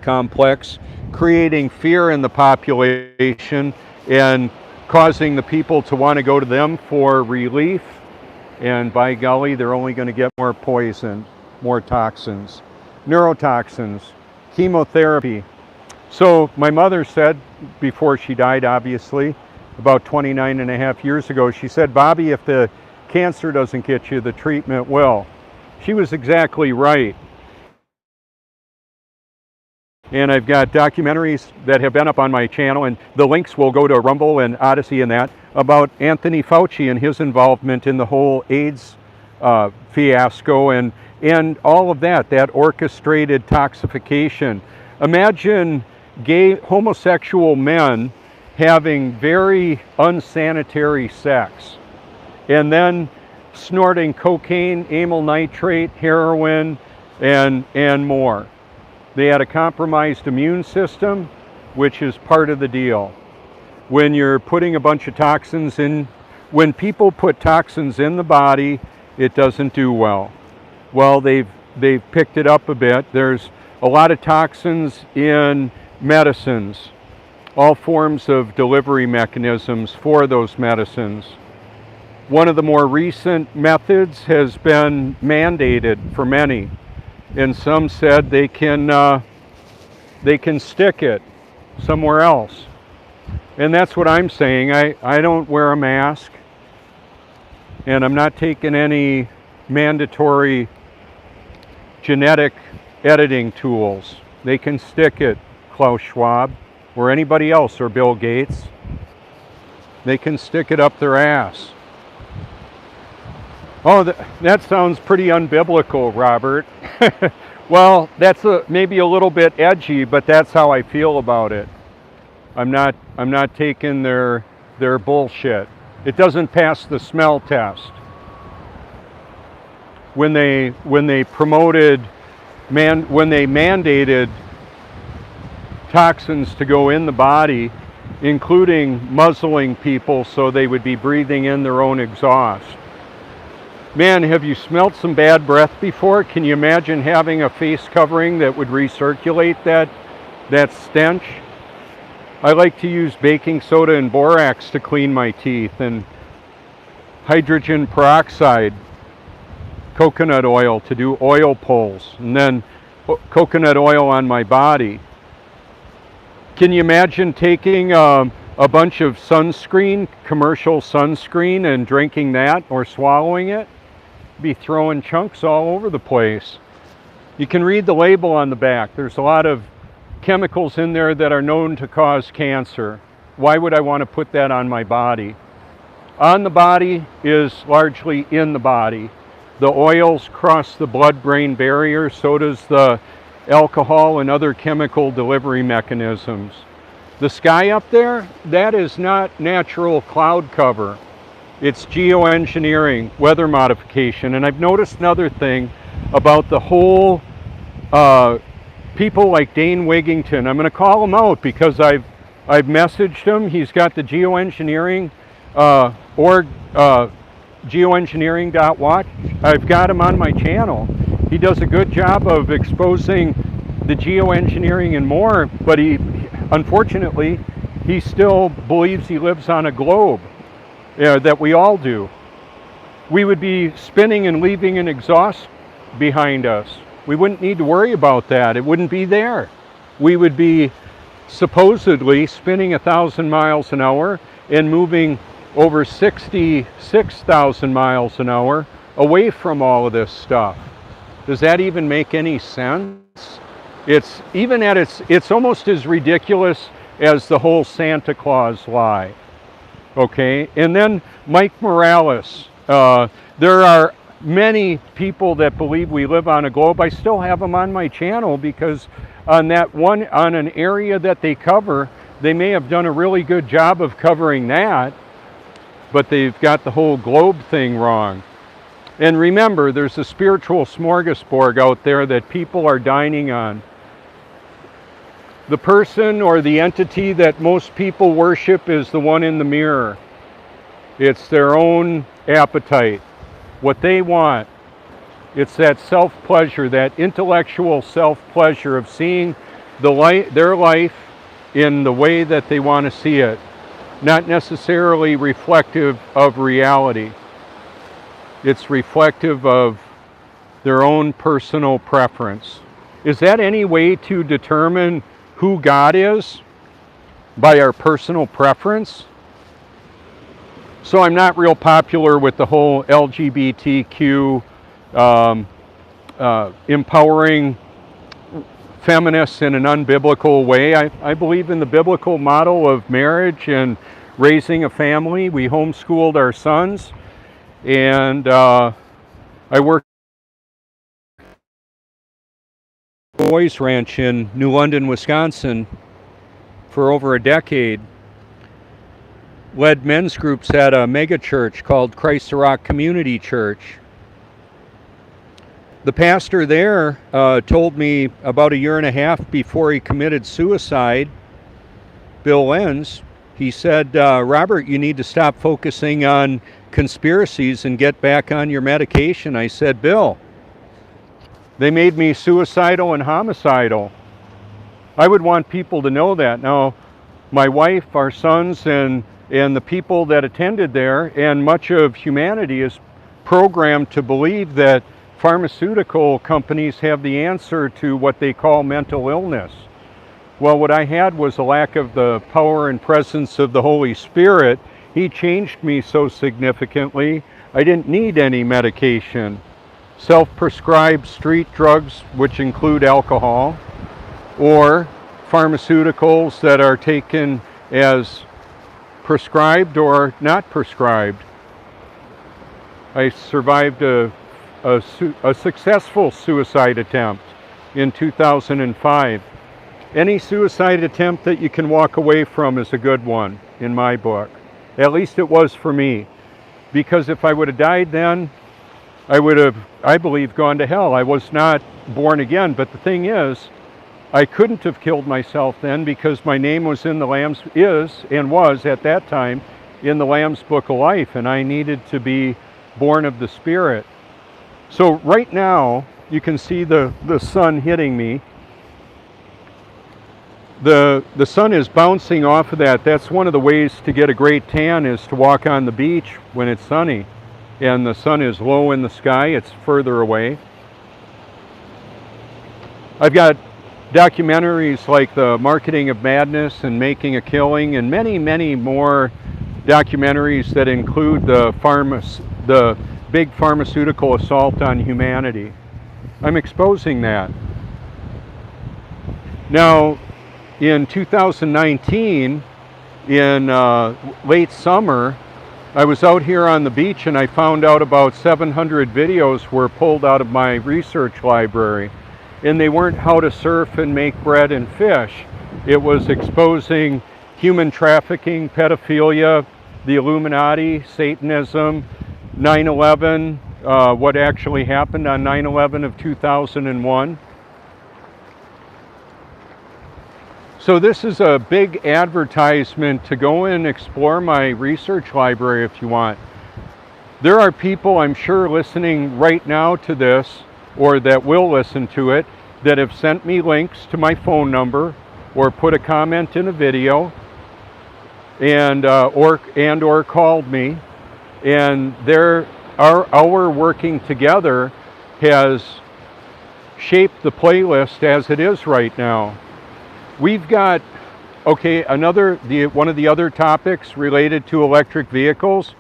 complex, creating fear in the population and causing the people to want to go to them for relief. And by golly, they're only going to get more poison, more toxins, neurotoxins, chemotherapy. So my mother said, before she died, obviously, about 29 and a half years ago, she said, Bobby, if the cancer doesn't get you, the treatment will. She was exactly right. And I've got documentaries that have been up on my channel, and the links will go to Rumble and Odyssey and that, about Anthony Fauci and his involvement in the whole AIDS fiasco and all of that orchestrated toxification. Imagine homosexual men having very unsanitary sex and then snorting cocaine, amyl nitrate, heroin, and more. They had a compromised immune system, which is part of the deal. When you're putting a bunch of toxins in, when people put toxins in the body, it doesn't do well. Well, they've picked it up a bit. There's a lot of toxins in medicines, all forms of delivery mechanisms for those medicines. One of the more recent methods has been mandated for many, and some said they can stick it somewhere else. And that's what I'm saying. I don't wear a mask, and I'm not taking any mandatory genetic editing tools. They can stick it, Klaus Schwab, or anybody else, or Bill Gates. They can stick it up their ass. Oh, that sounds pretty unbiblical, Robert. Well, that's maybe a little bit edgy, but that's how I feel about it. I'm not taking their bullshit. It doesn't pass the smell test. When they mandated toxins to go in the body, including muzzling people so they would be breathing in their own exhaust. Man, have you smelt some bad breath before? Can you imagine having a face covering that would recirculate that stench? I like to use baking soda and borax to clean my teeth, and hydrogen peroxide, coconut oil to do oil pulls, and then coconut oil on my body. Can you imagine taking a bunch of sunscreen, commercial sunscreen, and drinking that or swallowing it? Be throwing chunks all over the place. You can read the label on the back. There's a lot of chemicals in there that are known to cause cancer. Why would I want to put that on my body? On the body is largely in the body. The oils cross the blood-brain barrier, so does the alcohol and other chemical delivery mechanisms. The sky up there, that is not natural cloud cover. It's geoengineering, weather modification. And I've noticed another thing about the whole people like Dane Wigington. I'm going to call him out because I've messaged him. He's got the geoengineering geoengineering.watch. I've got him on my channel. He does a good job of exposing the geoengineering and more, but unfortunately, he still believes he lives on a globe. That we all do. We would be spinning and leaving an exhaust behind us. We wouldn't need to worry about that. It wouldn't be there. We would be supposedly spinning 1,000 miles an hour and moving over 66,000 miles an hour away from all of this stuff. Does that even make any sense? It's even at it's almost as ridiculous as the whole Santa Claus lie. Okay, and then Mike Morales. There are many people that believe we live on a globe. I still have them on my channel because on an area that they cover, they may have done a really good job of covering that, but they've got the whole globe thing wrong. And remember, there's a spiritual smorgasbord out there that people are dining on. The person or the entity that most people worship is the one in the mirror. It's their own appetite, what they want. It's that self-pleasure, that intellectual self-pleasure of seeing their life in the way that they want to see it, not necessarily reflective of reality. It's reflective of their own personal preference. Is that any way to determine who God is? By our personal preference? So I'm not real popular with the whole LGBTQ empowering feminists in an unbiblical way. I believe in the biblical model of marriage and raising a family. We homeschooled our sons, and I worked at a boys ranch in New London, Wisconsin for over a decade. Led men's groups at a mega church called Christ the Rock Community Church. The pastor there told me about a year and a half before he committed suicide, Bill Lenz, he said, Robert, you need to stop focusing on conspiracies and get back on your medication. I said, Bill, they made me suicidal and homicidal. I would want people to know that. Now, my wife, our sons, and the people that attended there, and much of humanity is programmed to believe that pharmaceutical companies have the answer to what they call mental illness. Well, what I had was a lack of the power and presence of the Holy Spirit. He changed me so significantly, I didn't need any medication. Self-prescribed street drugs, which include alcohol, or pharmaceuticals that are taken as prescribed or not prescribed. I survived a successful suicide attempt in 2005. Any suicide attempt that you can walk away from is a good one, in my book. At least it was for me. Because if I would have died then, I would have, I believe, gone to hell. I was not born again. But the thing is, I couldn't have killed myself then because my name was in the Lamb's, was at that time, in the Lamb's Book of Life, and I needed to be born of the Spirit. So right now, you can see the sun hitting me. The sun is bouncing off of that. That's one of the ways to get a great tan, is to walk on the beach when it's sunny and the sun is low in the sky. It's further away. I've got documentaries like The Marketing of Madness and Making a Killing, and many, many more documentaries that include the big pharmaceutical assault on humanity. I'm exposing that. Now, in 2019, in late summer, I was out here on the beach and I found out about 700 videos were pulled out of my research library. And they weren't how to surf and make bread and fish. It was exposing human trafficking, pedophilia, the Illuminati, Satanism, 9/11, what actually happened on 9/11 of 2001. So this is a big advertisement to go and explore my research library if you want. There are people, I'm sure, listening right now to this, or that will listen to it, that have sent me links to my phone number or put a comment in a video and or called me, and our working together has shaped the playlist as it is right now. We've got, okay, one of the other topics related to electric vehicles.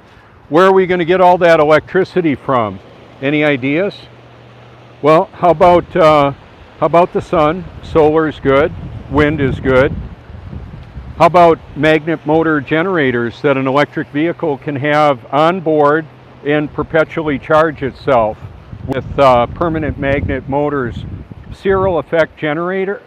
Where are we going to get all that electricity from? Any ideas? Well, how about the sun? Solar is good. Wind is good. How about magnet motor generators that an electric vehicle can have on board and perpetually charge itself with permanent magnet motors? Serial effect generators,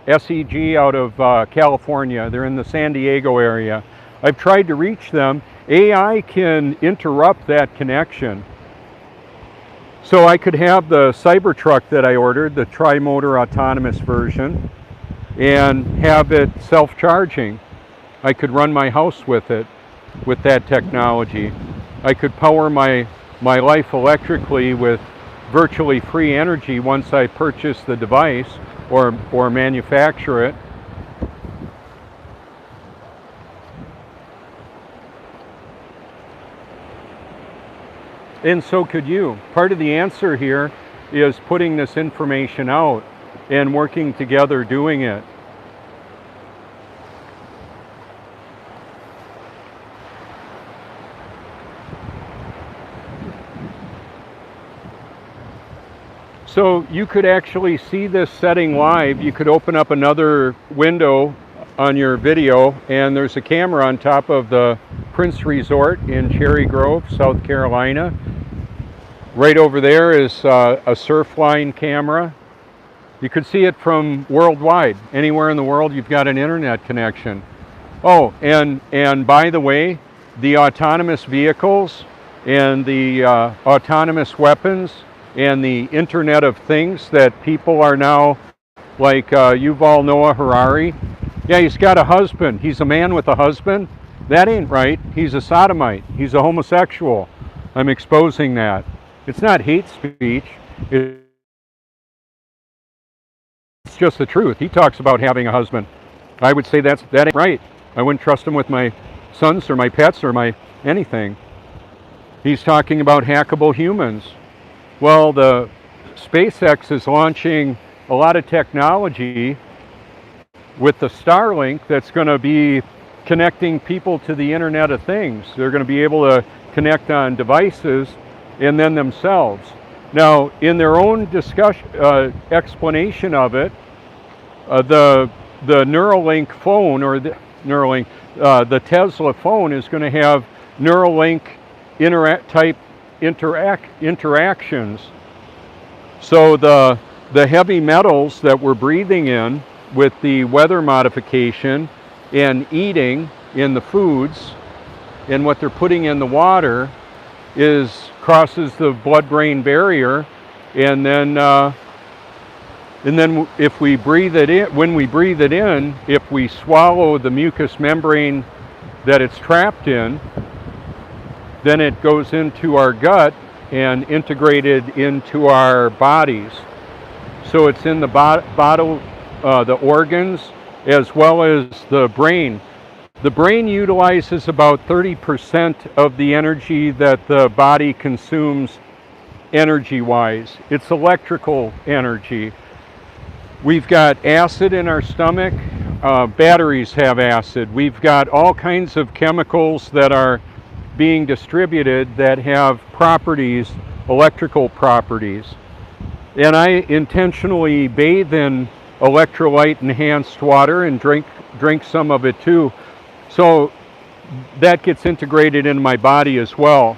SEG out of California. They're in the San Diego area. I've tried to reach them. AI can interrupt that connection. So I could have the Cybertruck that I ordered, the tri-motor autonomous version, and have it self-charging. I could run my house with it, with that technology. I could power my life electrically with virtually free energy once I purchase the device or manufacture it. And so could you. Part of the answer here is putting this information out and working together doing it. So you could actually see this setting live. You could open up another window on your video, and there's a camera on top of the Prince Resort in Cherry Grove, South Carolina. Right over there is a Surfline camera. You could see it from worldwide. Anywhere in the world you've got an internet connection. Oh, and by the way, the autonomous vehicles and the autonomous weapons and the Internet of Things that people are now, like Yuval Noah Harari. Yeah, he's got a husband. He's a man with a husband. That ain't right. He's a sodomite. He's a homosexual. I'm exposing that. It's not hate speech. It's just the truth. He talks about having a husband. I would say that ain't right. I wouldn't trust him with my sons or my pets or my anything. He's talking about hackable humans. Well, the SpaceX is launching a lot of technology with the Starlink that's going to be connecting people to the Internet of Things. They're going to be able to connect on devices and then themselves. Now, in their own discussion, explanation of it, the Neuralink phone or the Tesla phone is going to have Neuralink interactions. So the heavy metals that we're breathing in with the weather modification and eating in the foods and what they're putting in the water crosses the blood-brain barrier, and then if we breathe it in, when we breathe it in, if we swallow the mucous membrane that it's trapped in, then it goes into our gut and integrated into our bodies. So it's in the the organs as well as the brain. The brain utilizes about 30% of the energy that the body consumes energy-wise. It's electrical energy. We've got acid in our stomach. Batteries have acid. We've got all kinds of chemicals that are being distributed that have properties, electrical properties. And I intentionally bathe in electrolyte enhanced water and drink some of it too. So that gets integrated in my body as well.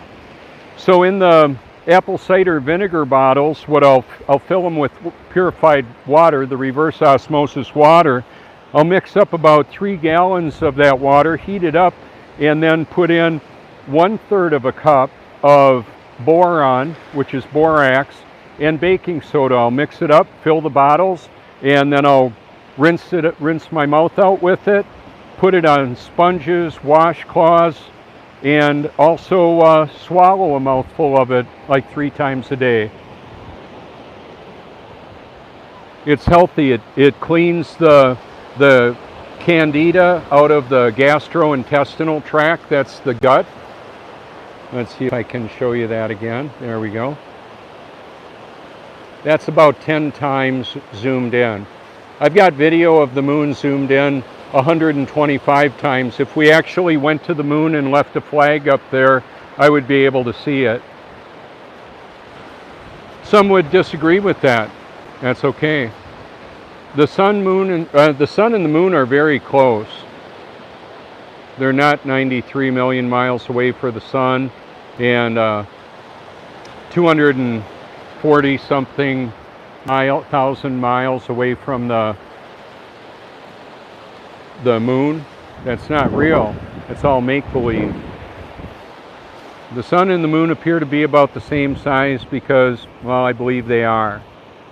So in the apple cider vinegar bottles, what I'll fill them with purified water, the reverse osmosis water. I'll mix up about 3 gallons of that water, heat it up, and then put in 1/3 of a cup of boron, which is borax, and baking soda. I'll mix it up, fill the bottles, and then I'll rinse my mouth out with it, put it on sponges, washcloths, and also swallow a mouthful of it like 3 times a day. It's healthy. It cleans the candida out of the gastrointestinal tract. That's the gut. Let's see if I can show you that again. There we go. That's about 10 times zoomed in. I've got video of the moon zoomed in 125 times. If we actually went to the moon and left a flag up there, I would be able to see it. some would disagree with that. That's okay. The sun, the sun and the moon are very close. They're not 93 million miles away from the sun, and 240 something thousand miles away from the moon. That's not real. It's all make-believe. The sun and the moon appear to be about the same size because, well, I believe they are.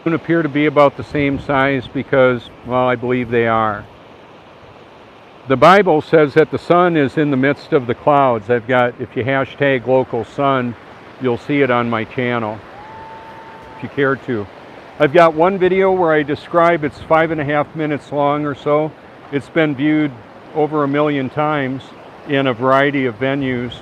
The moon appear to be about the same size because, well, I believe they are. The Bible says that the sun is in the midst of the clouds. I've got, if you hashtag local sun, you'll see it on my channel, if you care to. I've got one video where I describe, it's 5.5 minutes long or so. It's been viewed over 1 million times in a variety of venues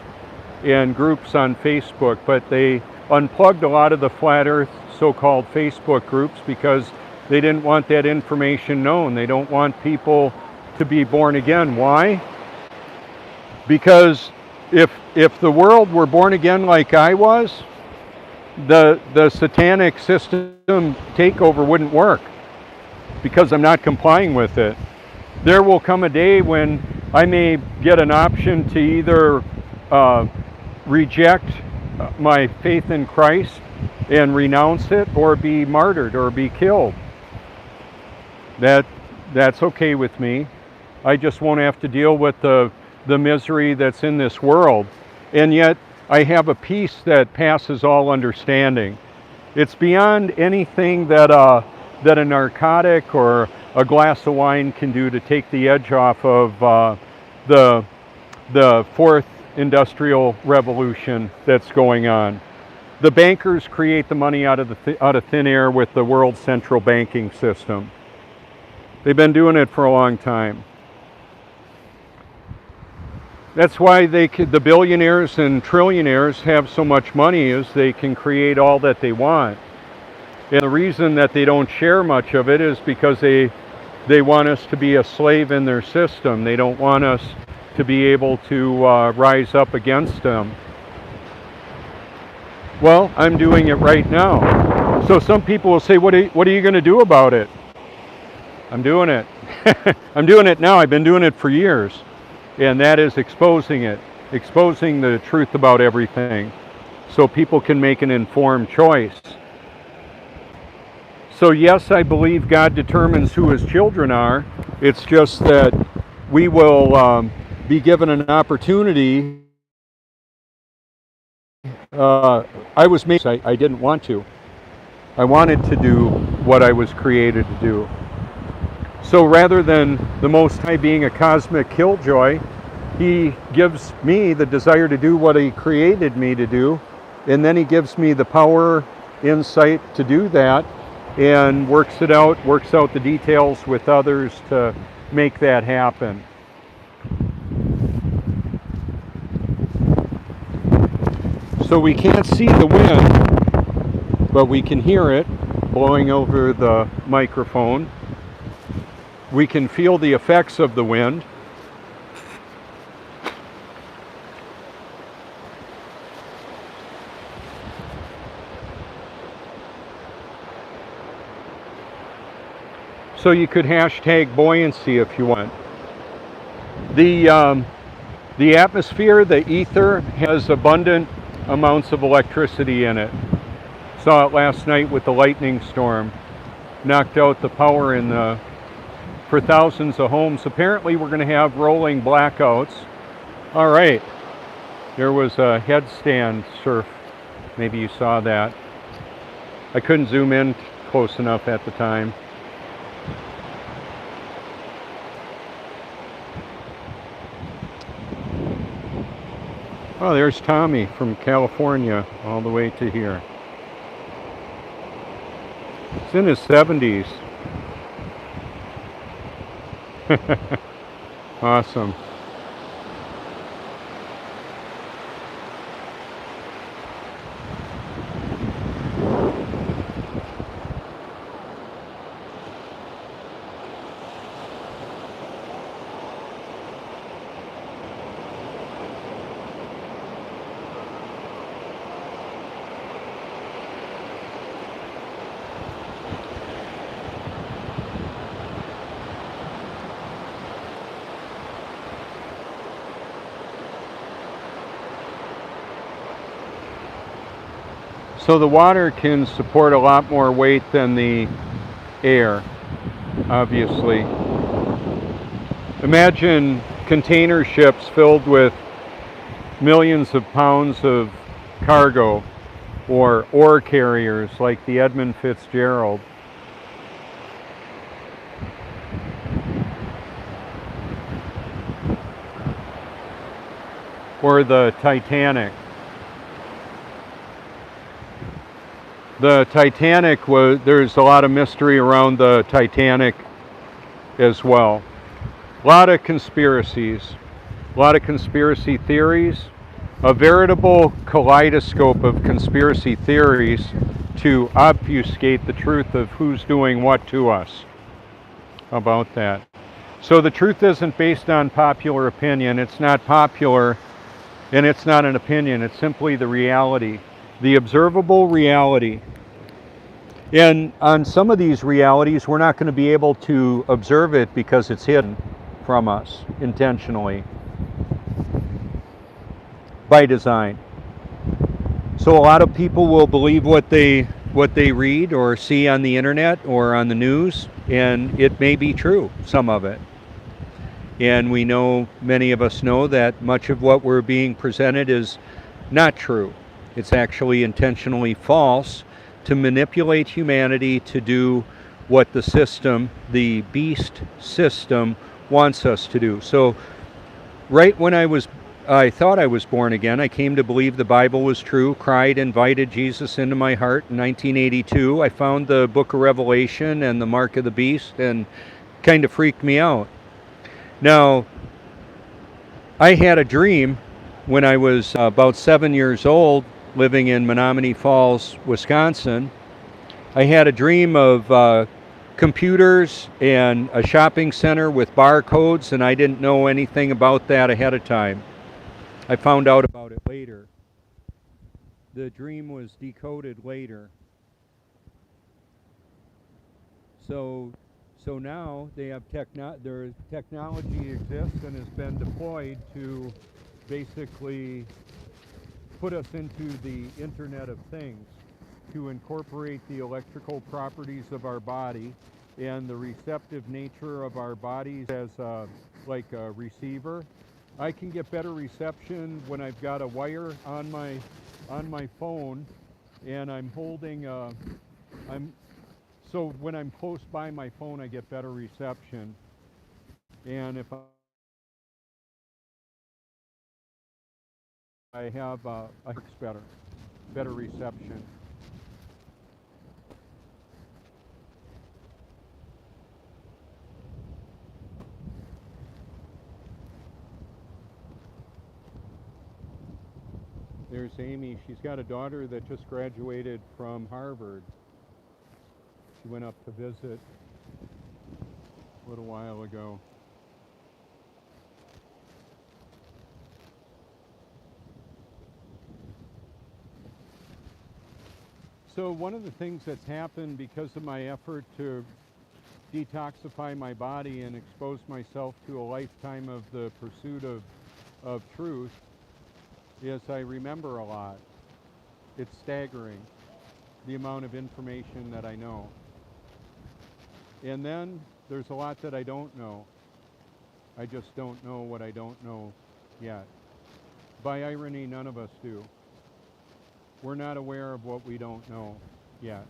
and groups on Facebook, but they unplugged a lot of the Flat Earth so-called Facebook groups because they didn't want that information known. They don't want people to be born again. Why? Because if the world were born again like I was, the satanic system takeover wouldn't work because I'm not complying with it. There will come a day when I may get an option to either reject my faith in Christ and renounce it, or be martyred or be killed. That's okay with me. I just won't have to deal with the misery that's in this world. And yet I have a peace that passes all understanding. It's beyond anything that a narcotic or a glass of wine can do to take the edge off of the fourth industrial revolution that's going on. The bankers create the money out of thin air with the world central banking system. They've been doing it for a long time. That's why the billionaires and trillionaires have so much money, is they can create all that they want. And the reason that they don't share much of it is because they want us to be a slave in their system. They don't want us to be able to rise up against them. Well, I'm doing it right now. So some people will say, what are you going to do about it? I'm doing it. I'm doing it now. I've been doing it for years. And that is exposing it, exposing the truth about everything, so people can make an informed choice. So yes, I believe God determines who His children are. It's just that we will be given an opportunity. I was made, I didn't want to. I wanted to do what I was created to do. So rather than the Most High being a cosmic killjoy, He gives me the desire to do what He created me to do, and then He gives me the power, insight to do that, and works out the details with others to make that happen. So we can't see the wind, but we can hear it blowing over the microphone. We can feel the effects of the wind. So you could hashtag buoyancy if you want. The atmosphere, the ether, has abundant amounts of electricity in it. Saw it last night with the lightning storm. Knocked out the power for thousands of homes. Apparently we're going to have rolling blackouts. All right. There was a headstand surf. Maybe you saw that. I couldn't zoom in close enough at the time. Oh, there's Tommy from California all the way to here. He's in his 70s. Awesome. So the water can support a lot more weight than the air, obviously. Imagine container ships filled with millions of pounds of cargo, or ore carriers like the Edmund Fitzgerald. Or the Titanic. The Titanic there's a lot of mystery around the Titanic as well. A lot of conspiracies, a lot of conspiracy theories, a veritable kaleidoscope of conspiracy theories to obfuscate the truth of who's doing what to us. How about that? So the truth isn't based on popular opinion. It's not popular, and it's not an opinion. It's simply the reality, the observable reality. And on some of these realities, we're not going to be able to observe it because it's hidden from us intentionally, by design. So a lot of people will believe what they read or see on the internet or on the news, and it may be true, some of it. And we know, many of us know, that much of what we're being presented is not true. It's actually intentionally false to manipulate humanity to do what the system, the beast system, wants us to do. So right when I thought I was born again, I came to believe the Bible was true, cried, invited Jesus into my heart in 1982. I found the book of Revelation and the mark of the beast, and kind of freaked me out. Now, I had a dream when I was about 7 years old, living in Menominee Falls, Wisconsin. I had a dream of computers and a shopping center with barcodes, and I didn't know anything about that ahead of time. I found out about it later. The dream was decoded later. So now they have their technology exists and has been deployed to basically put us into the Internet of Things, to incorporate the electrical properties of our body and the receptive nature of our bodies as like a receiver. I can get better reception when I've got a wire on my phone, and I'm holding so when I'm close by my phone, I get better reception. And if I have better reception. There's Amy. She's got a daughter that just graduated from Harvard. She went up to visit a little while ago. So one of the things that's happened because of my effort to detoxify my body and expose myself to a lifetime of the pursuit of truth is I remember a lot. It's staggering, the amount of information that I know. And then there's a lot that I don't know. I just don't know what I don't know yet. By irony, none of us do. We're not aware of what we don't know yet.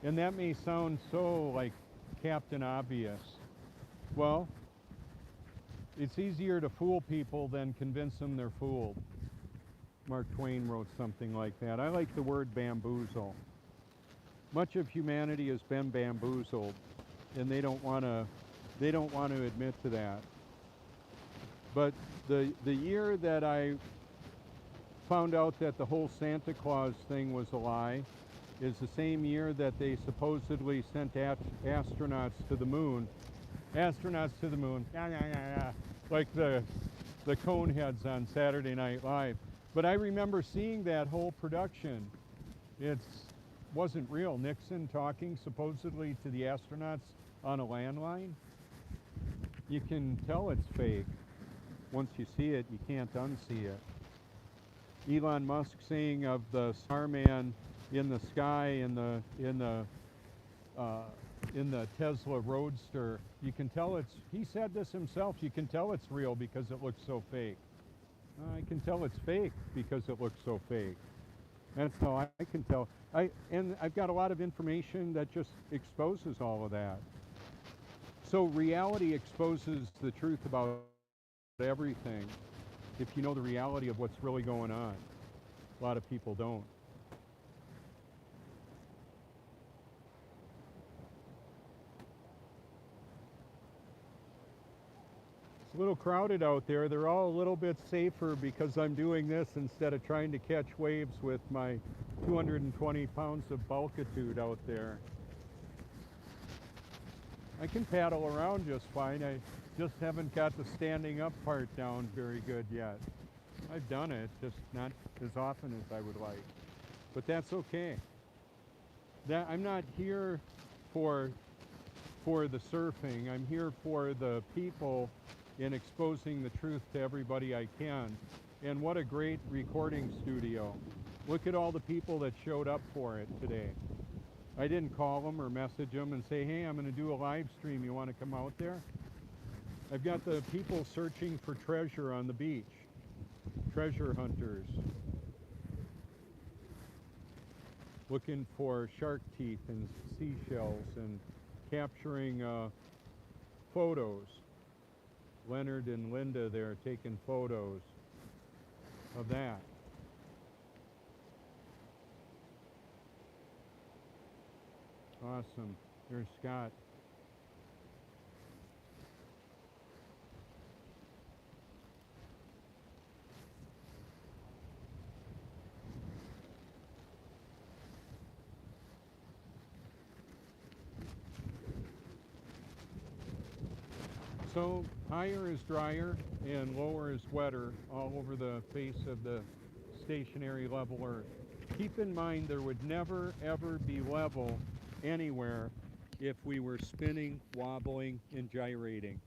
And that may sound so like Captain Obvious. Well, it's easier to fool people than convince them they're fooled. Mark Twain wrote something like that. I like the word bamboozle. Much of humanity has been bamboozled, and they don't want to admit to that. But the year that I found out that the whole Santa Claus thing was a lie is the same year that they supposedly sent astronauts to the moon. Astronauts to the moon, like the Coneheads on Saturday Night Live. But I remember seeing that whole production. It wasn't real. Nixon talking supposedly to the astronauts on a landline. You can tell it's fake. Once you see it, you can't unsee it. Elon Musk saying of the Starman in the sky uh, in the Tesla Roadster. You can tell it's. He said this himself. You can tell it's real because it looks so fake. I can tell it's fake because it looks so fake. That's how I can tell. And I've got a lot of information that just exposes all of that. So reality exposes the truth about everything. If you know the reality of what's really going on, a lot of people don't. It's a little crowded out there. They're all a little bit safer because I'm doing this instead of trying to catch waves with my 220 pounds of bulkitude out there. I can paddle around just fine. I just haven't got the standing up part down very good yet. I've done it, just not as often as I would like. But that's okay. I'm not here for the surfing. I'm here for the people in exposing the truth to everybody I can. And what a great recording studio. Look at all the people that showed up for it today. I didn't call them or message them and say, hey, I'm going to do a live stream. You want to come out there? I've got the people searching for treasure on the beach. Treasure hunters. Looking for shark teeth and seashells and capturing photos. Leonard and Linda there taking photos of that. Awesome. There's Scott. So higher is drier and lower is wetter all over the face of the stationary level Earth. Keep in mind there would never ever be level anywhere if we were spinning, wobbling, and gyrating.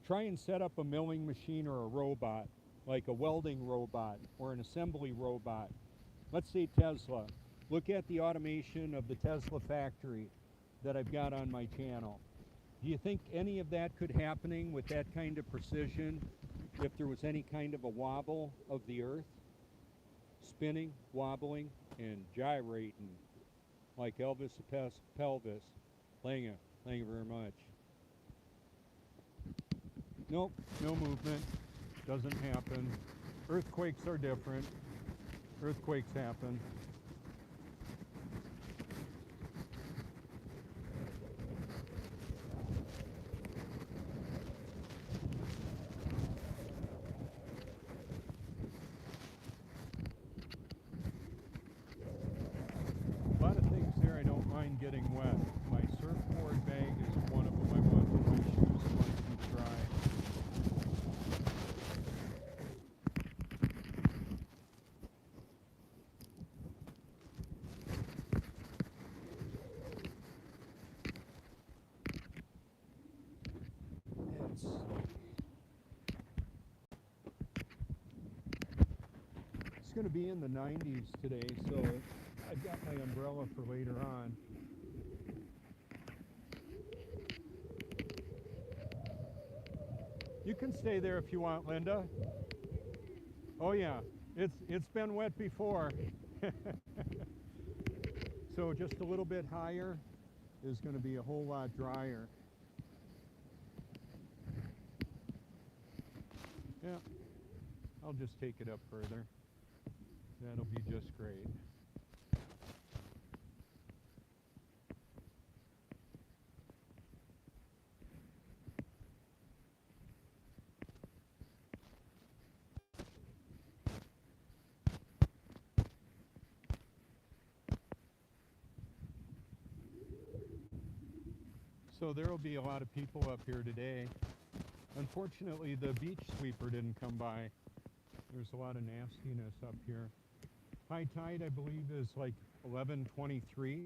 Try and set up a milling machine or a robot, like a welding robot or an assembly robot. Let's say Tesla. Look at the automation of the Tesla factory that I've got on my channel. Do you think any of that could happening with that kind of precision if there was any kind of a wobble of the Earth? Spinning, wobbling, and gyrating like Elvis pelvis. Thank you very much. Nope, no movement. Doesn't happen. Earthquakes are different. Earthquakes happen. A lot of things there I don't mind getting wet. My surfboard bag is one of them. I want my shoes I want to keep dry. It's going to be in the 90s today, so I've got my umbrella for later on. You can stay there if you want, Linda. Oh yeah, it's been wet before. So just a little bit higher is going to be a whole lot drier. Yeah, I'll just take it up further. That'll be just great. So there will be a lot of people up here today. Unfortunately, the beach sweeper didn't come by. There's a lot of nastiness up here. High tide, I believe, is like 11:23.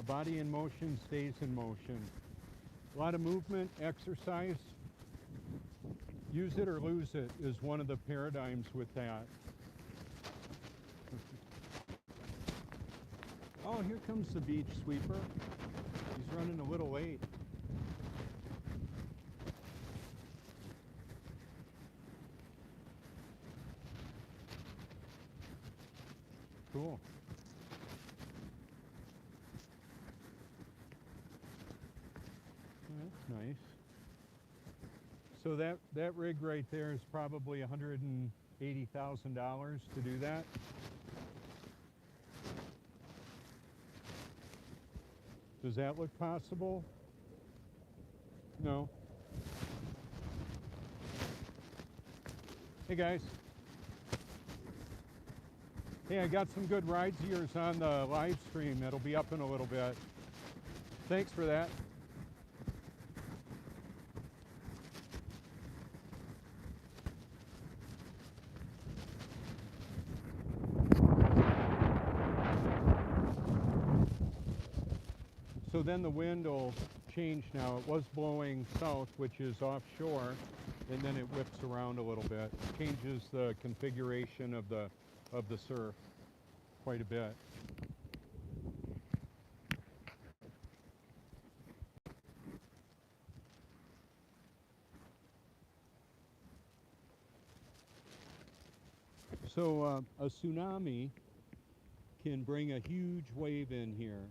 body in motion stays in motion. A lot of movement, exercise. Use it or lose it is one of the paradigms with that. Oh, here comes the beach sweeper. He's running a little late. Cool. That's nice. So that rig right there is probably $180,000 to do that. Does that look possible? No. Hey guys. Hey, I got some good rides of yours on the live stream. That'll be up in a little bit. Thanks for that. So then the wind will change now. It was blowing south, which is offshore, and then it whips around a little bit. Changes the configuration of the surf quite a bit. So a tsunami can bring a huge wave in here.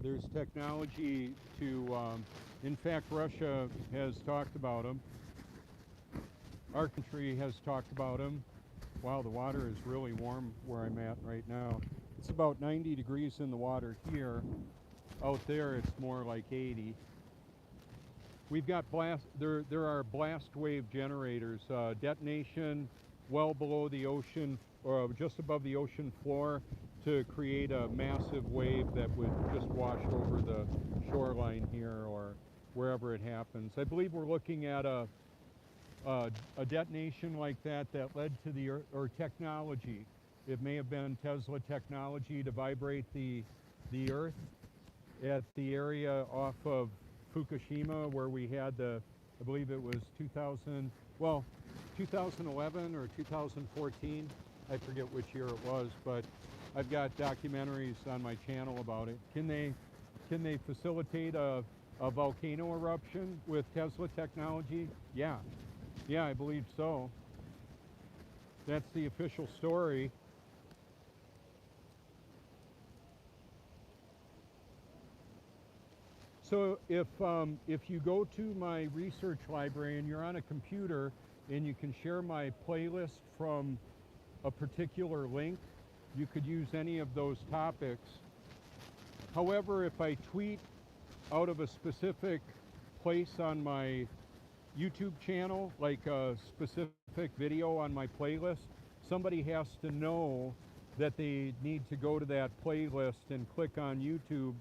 There's technology to, in fact, Russia has talked about them. Our country has talked about them. Wow, the water is really warm where I'm at right now. It's about 90 degrees in the water here. Out there, it's more like 80. We've got there are blast wave generators, detonation well below the ocean, or just above the ocean floor, to create a massive wave that would just wash over the shoreline here or wherever it happens. I believe we're looking at a detonation like that led to the Earth, or technology. It may have been Tesla technology to vibrate the Earth at the area off of Fukushima, where we had I believe it was 2011 or 2014. I forget which year it was, but I've got documentaries on my channel about it. Can they facilitate a volcano eruption with Tesla technology? Yeah, I believe so. That's the official story. So if you go to my research library and you're on a computer and you can share my playlist from a particular link, you could use any of those topics. However, if I tweet out of a specific place on my YouTube channel, like a specific video on my playlist, somebody has to know that they need to go to that playlist and click on YouTube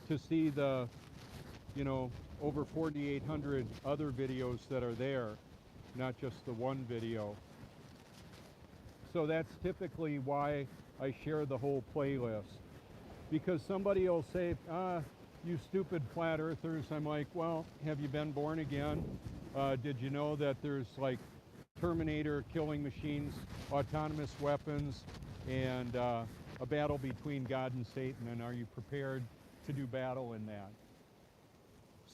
to see the, over 4,800 other videos that are there, not just the one video. So that's typically why I share the whole playlist. Because somebody will say, you stupid flat earthers. I'm like, well, have you been born again? Did you know that there's like Terminator killing machines, autonomous weapons, and a battle between God and Satan? And are you prepared to do battle in that?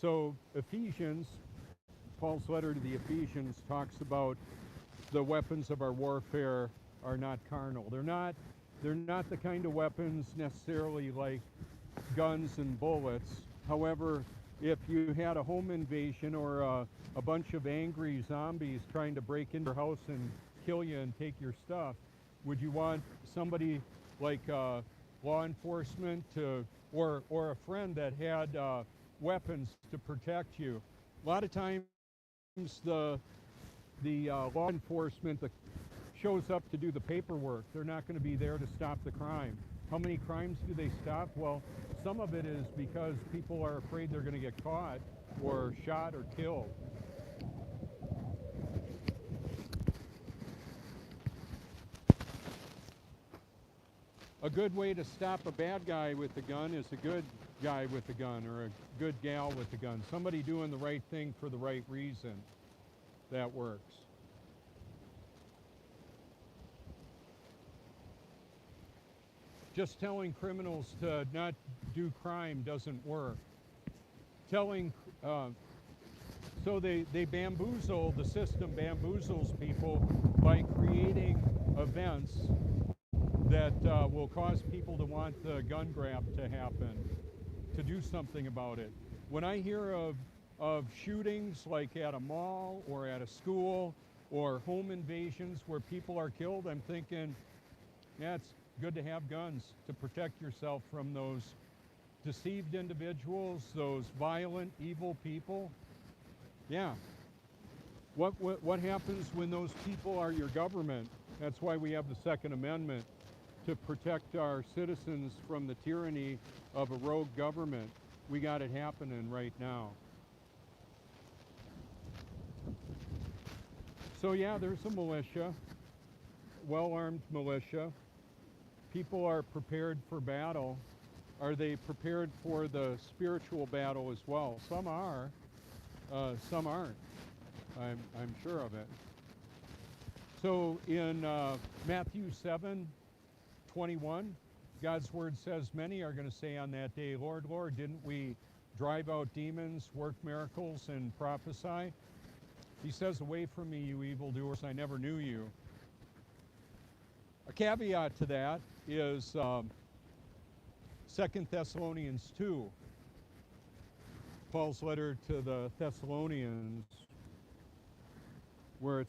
So Ephesians, Paul's letter to the Ephesians, talks about the weapons of our warfare are not carnal. They're not the kind of weapons necessarily like guns and bullets. However, if you had a home invasion or a bunch of angry zombies trying to break into your house and kill you and take your stuff, would you want somebody like law enforcement or a friend that had weapons to protect you? A lot of times the law enforcement that shows up to do the paperwork, they're not going to be there to stop the crime. How many crimes do they stop? Well, some of it is because people are afraid they're going to get caught or shot or killed. A good way to stop a bad guy with a gun is a good guy with a gun or a good gal with a gun. Somebody doing the right thing for the right reason. That works. Just telling criminals to not do crime doesn't work. Telling, so they bamboozle, the system bamboozles people by creating events that will cause people to want the gun grab to happen, to do something about it. When I hear of shootings like at a mall or at a school or home invasions where people are killed, I'm thinking, yeah, it's good to have guns to protect yourself from those deceived individuals, those violent, evil people. Yeah. What happens when those people are your government? That's why we have the Second Amendment, to protect our citizens from the tyranny of a rogue government. We got it happening right now. So yeah, there's a militia, well-armed militia. People are prepared for battle. Are they prepared for the spiritual battle as well? Some are, some aren't. I'm sure of it. So in Matthew 7:21, God's word says, many are going to say on that day, Lord, Lord, didn't we drive out demons, work miracles, and prophesy? He says, away from me, you evildoers, I never knew you. A caveat to that is 2 Thessalonians 2, Paul's letter to the Thessalonians, where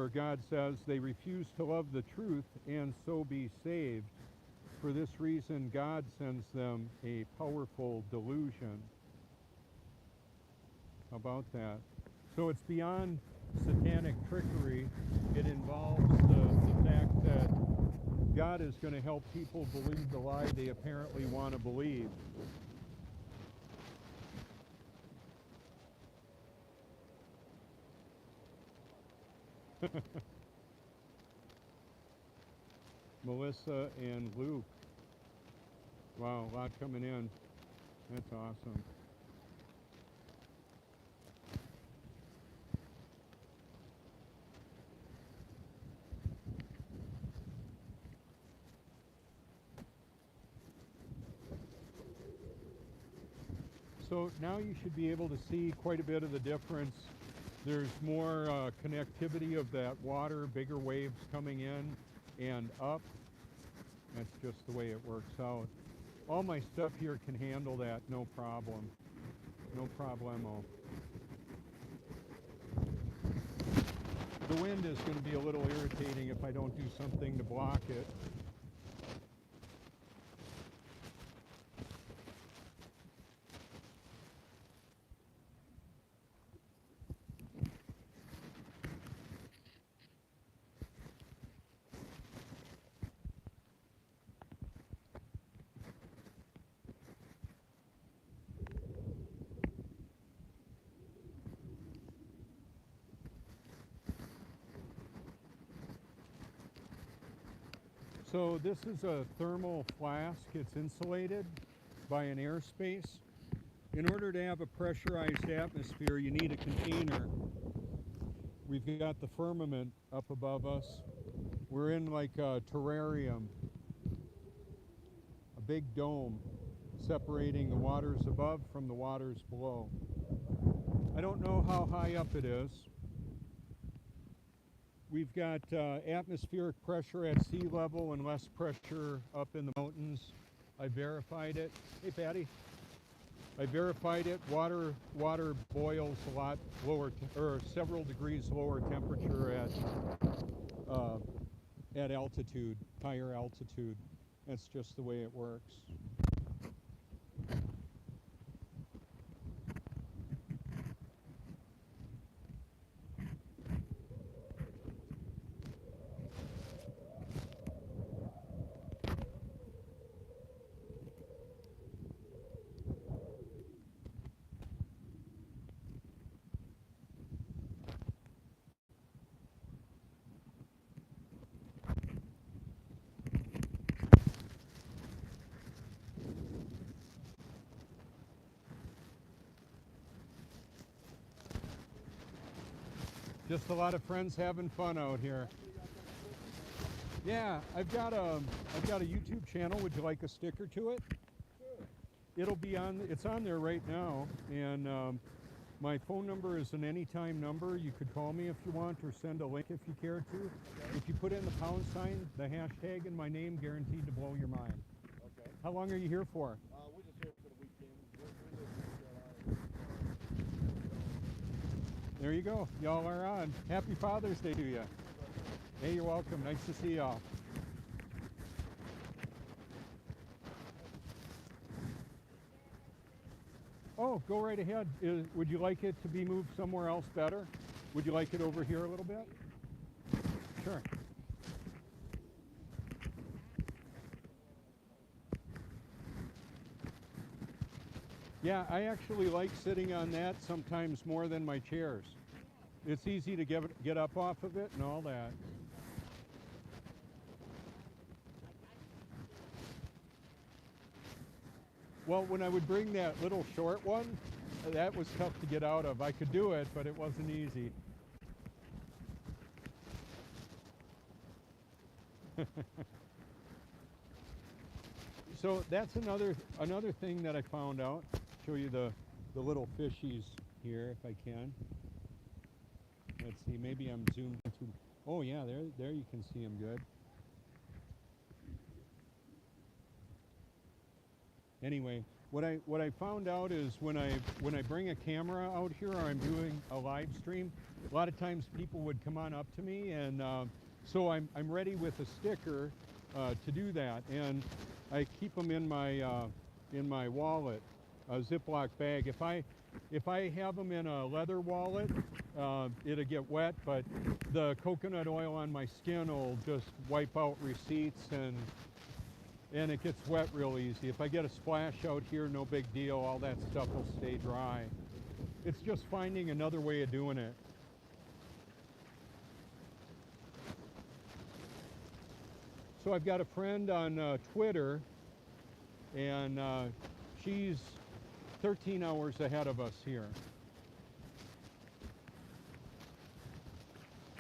God says, they refuse to love the truth and so be saved. For this reason, God sends them a powerful delusion. How about that? So it's beyond satanic trickery. It involves the fact that God is going to help people believe the lie they apparently want to believe. Melissa and Luke. Wow, a lot coming in. That's awesome. So now you should be able to see quite a bit of the difference. There's more connectivity of that water, bigger waves coming in and up. That's just the way it works out. All my stuff here can handle that, no problem. No problemo. The wind is going to be a little irritating if I don't do something to block it. So this is a thermal flask. It's insulated by an airspace. In order to have a pressurized atmosphere, you need a container. We've got the firmament up above us. We're in like a terrarium, a big dome separating the waters above from the waters below. I don't know how high up it is. We've got atmospheric pressure at sea level and less pressure up in the mountains. I verified it. Hey, Patty. I verified it. Water boils a lot lower, or several degrees lower temperature at altitude, higher altitude. That's just the way it works. Just a lot of friends having fun out here. Yeah, I've got a YouTube channel. Would you like a sticker to it? It'll be on. It's on there right now, and my phone number is an anytime number. You could call me if you want, or send a link if you care to. If you put in the pound sign, the hashtag, and my name, guaranteed to blow your mind. Okay. How long are you here for? We're just here for the weekend. We live in Carolina. There you go. Y'all are on. Happy Father's Day to you. Hey, you're welcome. Nice to see y'all. Oh, go right ahead. Would you like it to be moved somewhere else better? Would you like it over here a little bit? Sure. Yeah, I actually like sitting on that sometimes more than my chairs. It's easy to get up off of it and all that. Well, when I would bring that little short one, that was tough to get out of. I could do it, but it wasn't easy. So that's another thing that I found out. Show you the little fishies here if I can. Let's see, maybe I'm zoomed too. Oh yeah, there you can see them good. Anyway, what I found out is when I bring a camera out here or I'm doing a live stream, a lot of times people would come on up to me, and so I'm ready with a sticker to do that, and I keep them in my wallet, a Ziploc bag. If I have them in a leather wallet, it'll get wet, but the coconut oil on my skin will just wipe out receipts, and it gets wet real easy. If I get a splash out here, no big deal. All that stuff will stay dry. It's just finding another way of doing it. So I've got a friend on Twitter, and she's 13 hours ahead of us here.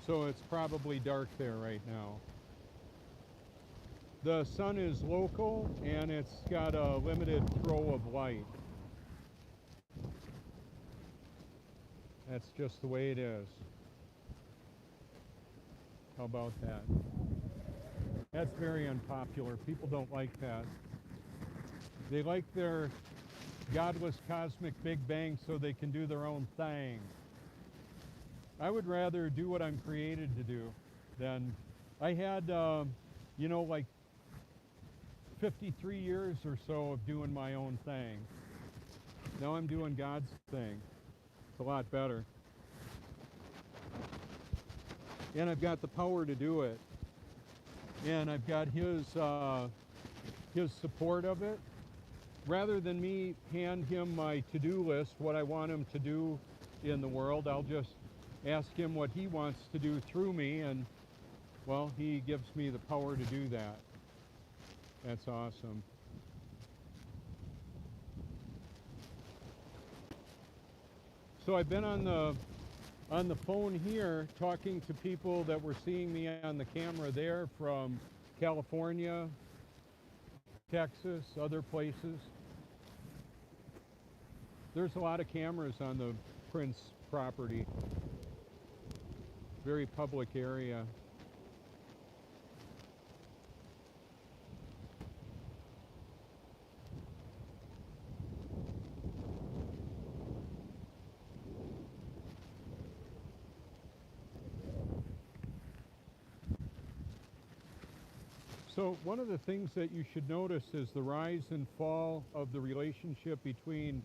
So it's probably dark there right now. The sun is local, and it's got a limited throw of light. That's just the way it is. How about that? That's very unpopular. People don't like that. They like their godless cosmic Big Bang so they can do their own thing. I would rather do what I'm created to do than I had, like 53 years or so of doing my own thing. Now I'm doing God's thing. It's a lot better. And I've got the power to do it. And I've got his support of it. Rather than me hand him my to-do list, what I want him to do in the world, I'll just ask him what he wants to do through me, and well, he gives me the power to do that. That's awesome. So I've been on the phone here talking to people that were seeing me on the camera there from California, Texas, other places. There's a lot of cameras on the Prince property. Very public area. So one of the things that you should notice is the rise and fall of the relationship between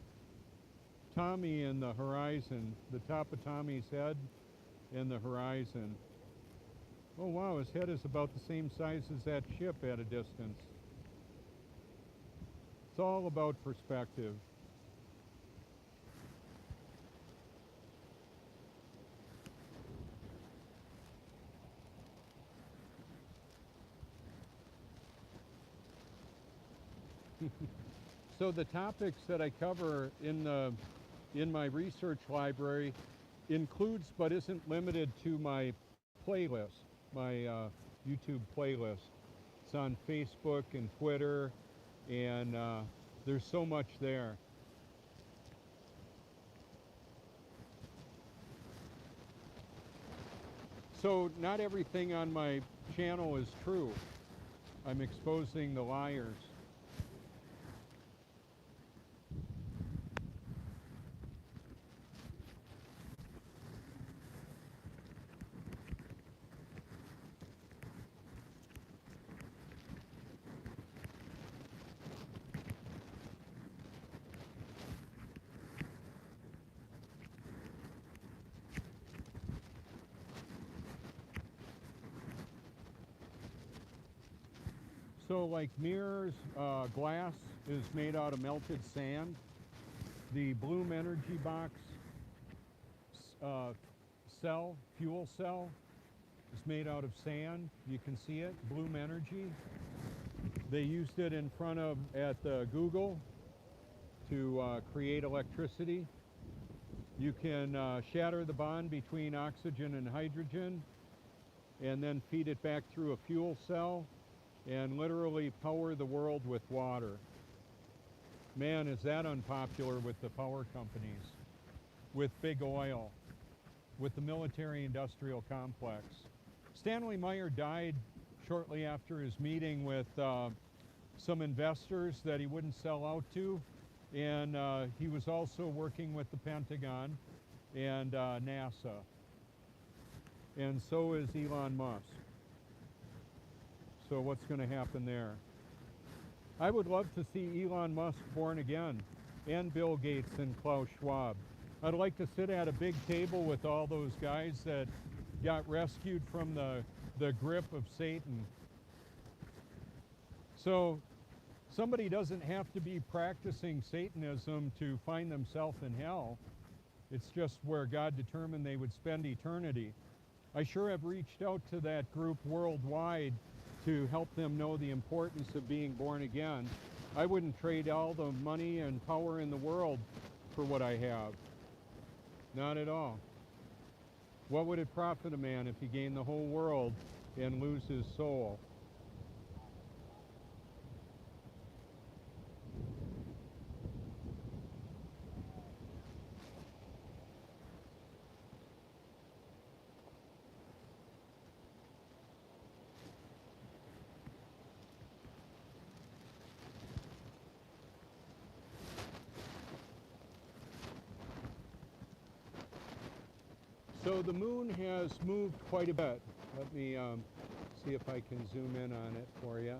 Tommy and the horizon, the top of Tommy's head and the horizon. Oh wow, his head is about the same size as that ship at a distance. It's all about perspective. So the topics that I cover in my research library includes but isn't limited to my playlist, my YouTube playlist. It's on Facebook and Twitter, and there's so much there. So not everything on my channel is true. I'm exposing the liars. So like mirrors, glass is made out of melted sand. The Bloom Energy Box fuel cell is made out of sand. You can see it, Bloom Energy. They used it in front of, at Google to create electricity. You can shatter the bond between oxygen and hydrogen and then feed it back through a fuel cell and literally power the world with water. Man, is that unpopular with the power companies, with big oil, with the military-industrial complex. Stanley Meyer died shortly after his meeting with some investors that he wouldn't sell out to, and he was also working with the Pentagon and NASA. And so is Elon Musk. So what's going to happen there? I would love to see Elon Musk born again, and Bill Gates and Klaus Schwab. I'd like to sit at a big table with all those guys that got rescued from the grip of Satan. So somebody doesn't have to be practicing Satanism to find themselves in hell. It's just where God determined they would spend eternity. I sure have reached out to that group worldwide to help them know the importance of being born again. I wouldn't trade all the money and power in the world for what I have. Not at all. What would it profit a man if he gained the whole world and lose his soul? So the moon has moved quite a bit. Let me see if I can zoom in on it for you.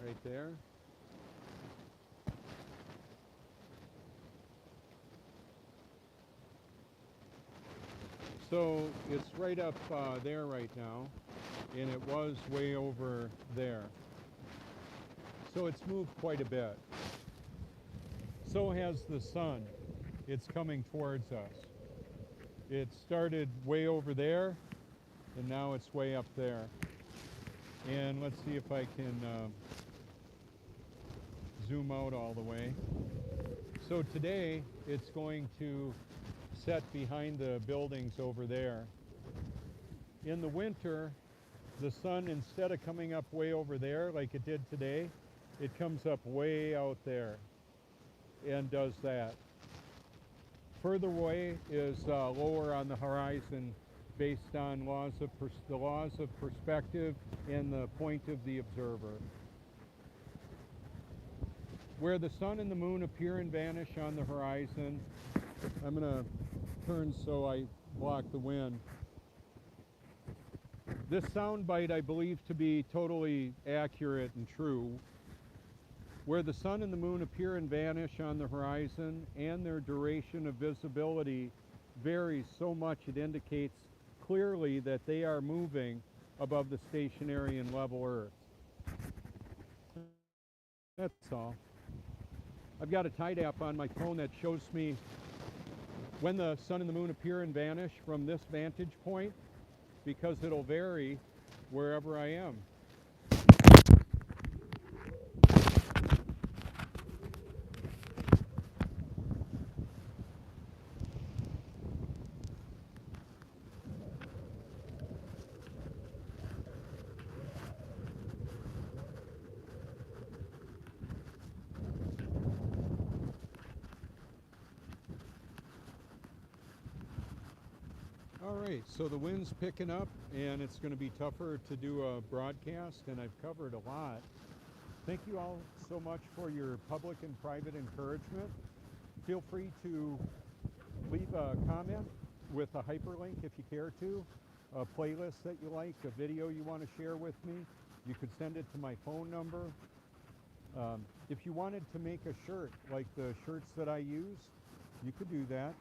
Right there. So it's right up there right now, and it was way over there. So it's moved quite a bit. So has the sun. It's coming towards us. It started way over there, and now it's way up there. And let's see if I can zoom out all the way. So today, it's going to set behind the buildings over there. In the winter, the sun, instead of coming up way over there like it did today, it comes up way out there and does that. Further away is lower on the horizon based on the laws of perspective and the point of the observer. Where the sun and the moon appear and vanish on the horizon, I'm going to turn so I block the wind. This soundbite I believe to be totally accurate and true. Where the sun and the moon appear and vanish on the horizon and their duration of visibility varies so much it indicates clearly that they are moving above the stationary and level Earth. That's all. I've got a tide app on my phone that shows me when the sun and the moon appear and vanish from this vantage point, because it'll vary wherever I am. All right, so the wind's picking up and it's going to be tougher to do a broadcast, and I've covered a lot. Thank you all so much for your public and private encouragement. Feel free to leave a comment with a hyperlink if you care to, a playlist that you like, a video you want to share with me. You could send it to my phone number. If you wanted to make a shirt like the shirts that I use, you could do that.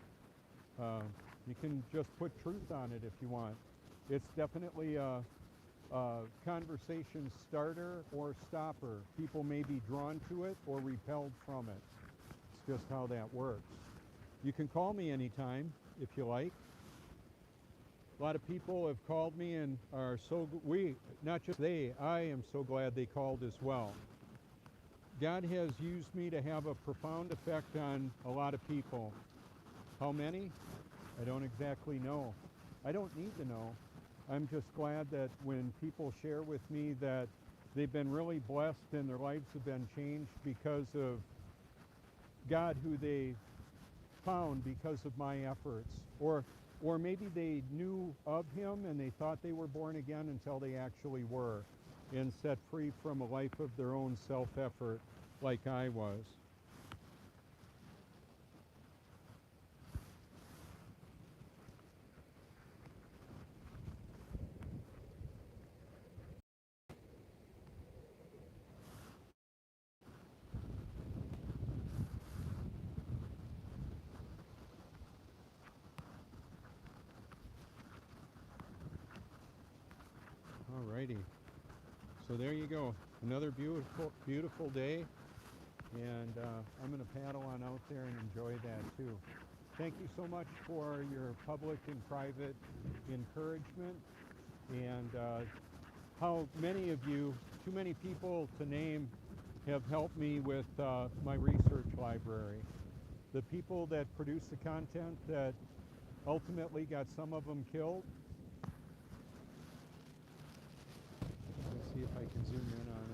You can just put truth on it if you want. It's definitely a conversation starter or stopper. People may be drawn to it or repelled from it. It's just how that works. You can call me anytime if you like. A lot of people have called me and are not just they, I am so glad they called as well. God has used me to have a profound effect on a lot of people. How many? I don't exactly know. I don't need to know. I'm just glad that when people share with me that they've been really blessed and their lives have been changed because of God, who they found because of my efforts, or maybe they knew of him and they thought they were born again until they actually were, and set free from a life of their own self-effort like I was. Alrighty, so there you go, another beautiful day, and I'm going to paddle on out there and enjoy that too. Thank you so much for your public and private encouragement, and how many of you, too many people to name, have helped me with my research library. The people that produce the content that ultimately got some of them killed. Let's see if I can zoom in on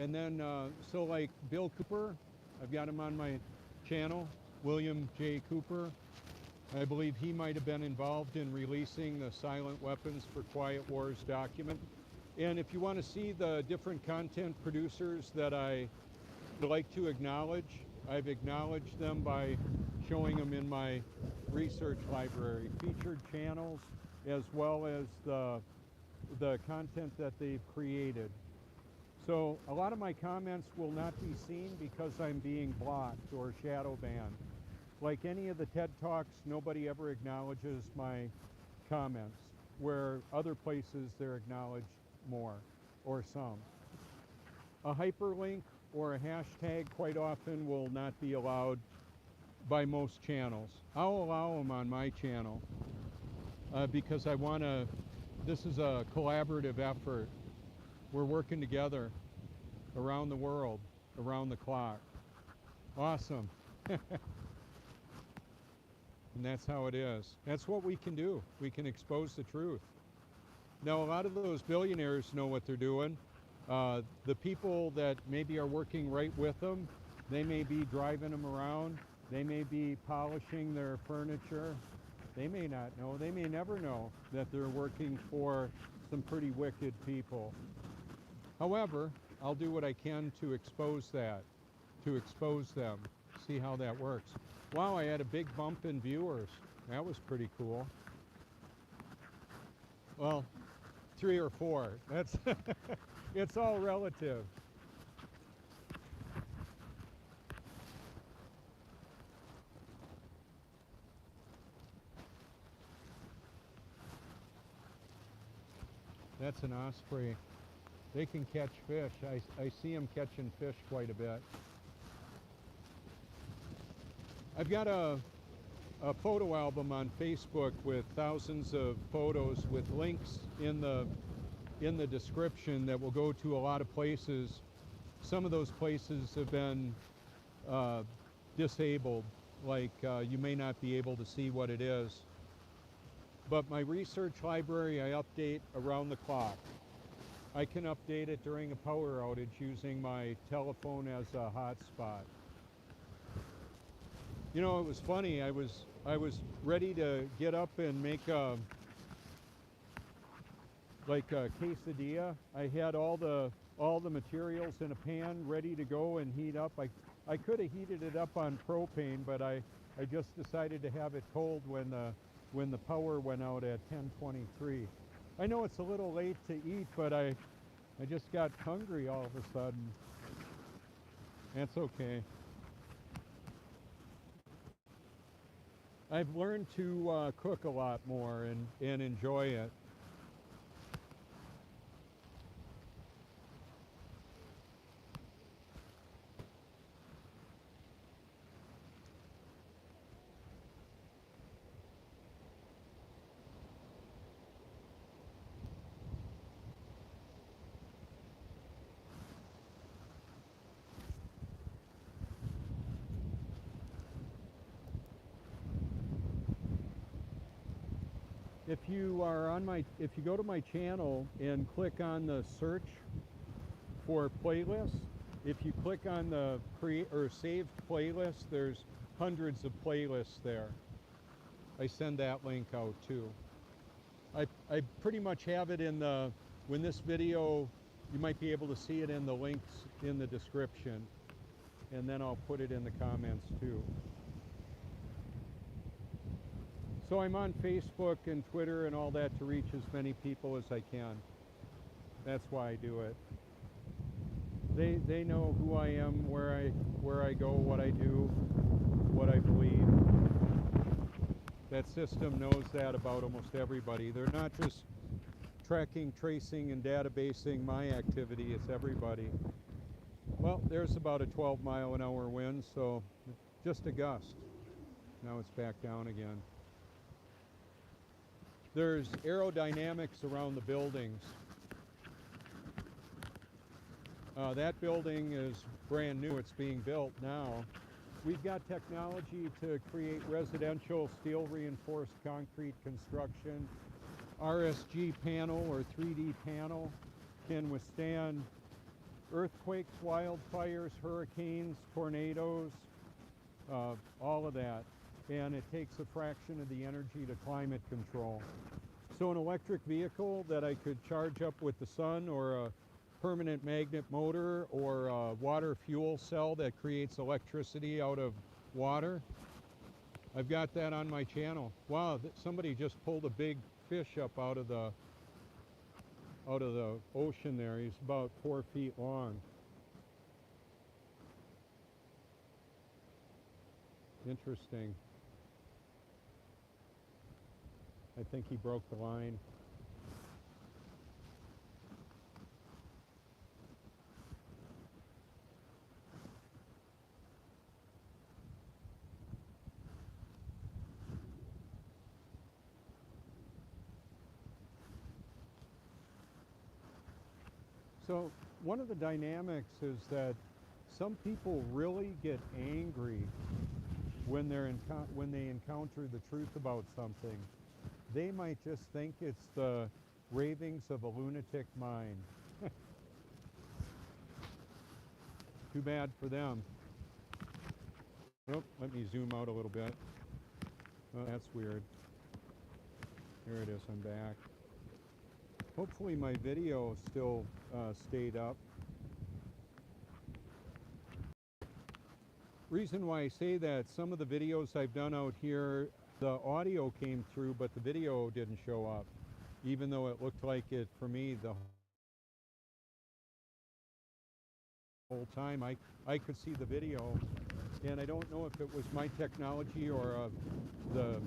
them. And then, so like Bill Cooper, I've got him on my channel, William J. Cooper. I believe he might have been involved in releasing the Silent Weapons for Quiet Wars document. And if you want to see the different content producers that I would like to acknowledge, I've acknowledged them by showing them in my research library, featured channels, as well as the content that they've created. So a lot of my comments will not be seen because I'm being blocked or shadow banned. Like any of the TED Talks, nobody ever acknowledges my comments, where other places they're acknowledged more, or some. A hyperlink or a hashtag quite often will not be allowed by most channels. I'll allow them on my channel because I want to, this is a collaborative effort. We're working together around the world, around the clock. Awesome. And that's how it is. That's what we can do. We can expose the truth. Now, a lot of those billionaires know what they're doing. The people that maybe are working right with them, they may be driving them around. They may be polishing their furniture. They may not know. They may never know that they're working for some pretty wicked people. However, I'll do what I can to expose that, to expose them, see how that works. Wow, I had a big bump in viewers. That was pretty cool. Well, 3 or 4. That's it's all relative. That's an osprey. They can catch fish. I see them catching fish quite a bit. I've got a photo album on Facebook with thousands of photos with links in the description that will go to a lot of places. Some of those places have been disabled, like you may not be able to see what it is. But my research library I update around the clock. I can update it during a power outage using my telephone as a hotspot. You know, it was funny. I was ready to get up and make like a quesadilla. I had all the materials in a pan ready to go and heat up. I could have heated it up on propane, but I just decided to have it cold when the power went out at 10:23. I know it's a little late to eat, but I just got hungry all of a sudden. That's okay. I've learned to cook a lot more and enjoy it. If you go to my channel and click on the search for playlists, if you click on the create or saved playlist, there's hundreds of playlists there. I send that link out too. I pretty much have it in when this video, you might be able to see it in the links in the description, and then I'll put it in the comments too. So I'm on Facebook and Twitter and all that to reach as many people as I can. That's why I do it. They know who I am, where I go, what I do, what I believe. That system knows that about almost everybody. They're not just tracking, tracing, and databasing my activity, it's everybody. Well, there's about a 12-mile-an-hour wind, so just a gust. Now it's back down again. There's aerodynamics around the buildings. That building is brand new. It's being built now. We've got technology to create residential steel reinforced concrete construction. RSG panel or 3D panel can withstand earthquakes, wildfires, hurricanes, tornadoes, all of that. And it takes a fraction of the energy to climate control. So an electric vehicle that I could charge up with the sun, or a permanent magnet motor, or a water fuel cell that creates electricity out of water, I've got that on my channel. Wow, somebody just pulled a big fish up out of the ocean there. He's about 4 feet long. Interesting. I think he broke the line. So one of the dynamics is that some people really get angry when they encounter the truth about something. They might just think it's the ravings of a lunatic mind. Too bad for them. Oh, let me zoom out a little bit. Oh, that's weird. There it is, I'm back. Hopefully my video still stayed up. Reason why I say that, some of the videos I've done out here, the audio came through, but the video didn't show up, even though it looked like it for me the whole time. I could see the video, and I don't know if it was my technology or the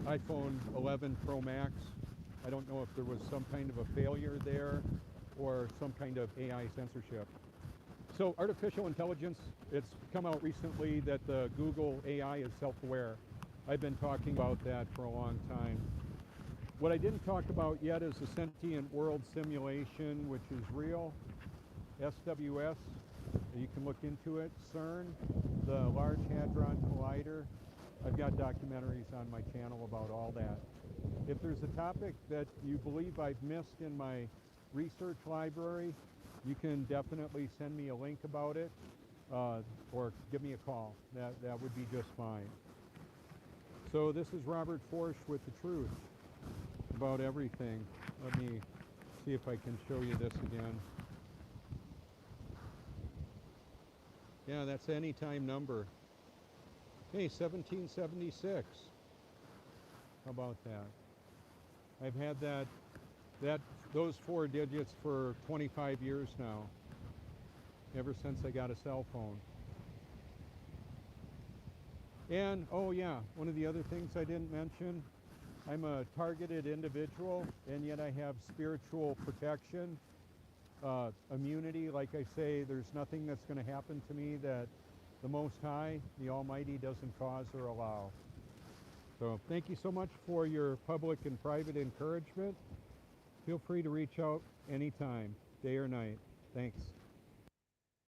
iPhone 11 Pro Max. I don't know if there was some kind of a failure there or some kind of AI censorship. So artificial intelligence, it's come out recently that the Google AI is self-aware. I've been talking about that for a long time. What I didn't talk about yet is the Sentient World Simulation, which is real. SWS, you can look into it. CERN, the Large Hadron Collider. I've got documentaries on my channel about all that. If there's a topic that you believe I've missed in my research library, you can definitely send me a link about it. or give me a call. That would be just fine. So this is Robert Forsch with the truth about everything. Let me see if I can show you this again. Yeah, that's the anytime number. Hey, 1776. How about that? I've had those 4 digits for 25 years now, ever since I got a cell phone. And, oh yeah, one of the other things I didn't mention, I'm a targeted individual, and yet I have spiritual protection, immunity. Like I say, there's nothing that's going to happen to me that the Most High, the Almighty, doesn't cause or allow. So thank you so much for your public and private encouragement. Feel free to reach out anytime, day or night. Thanks.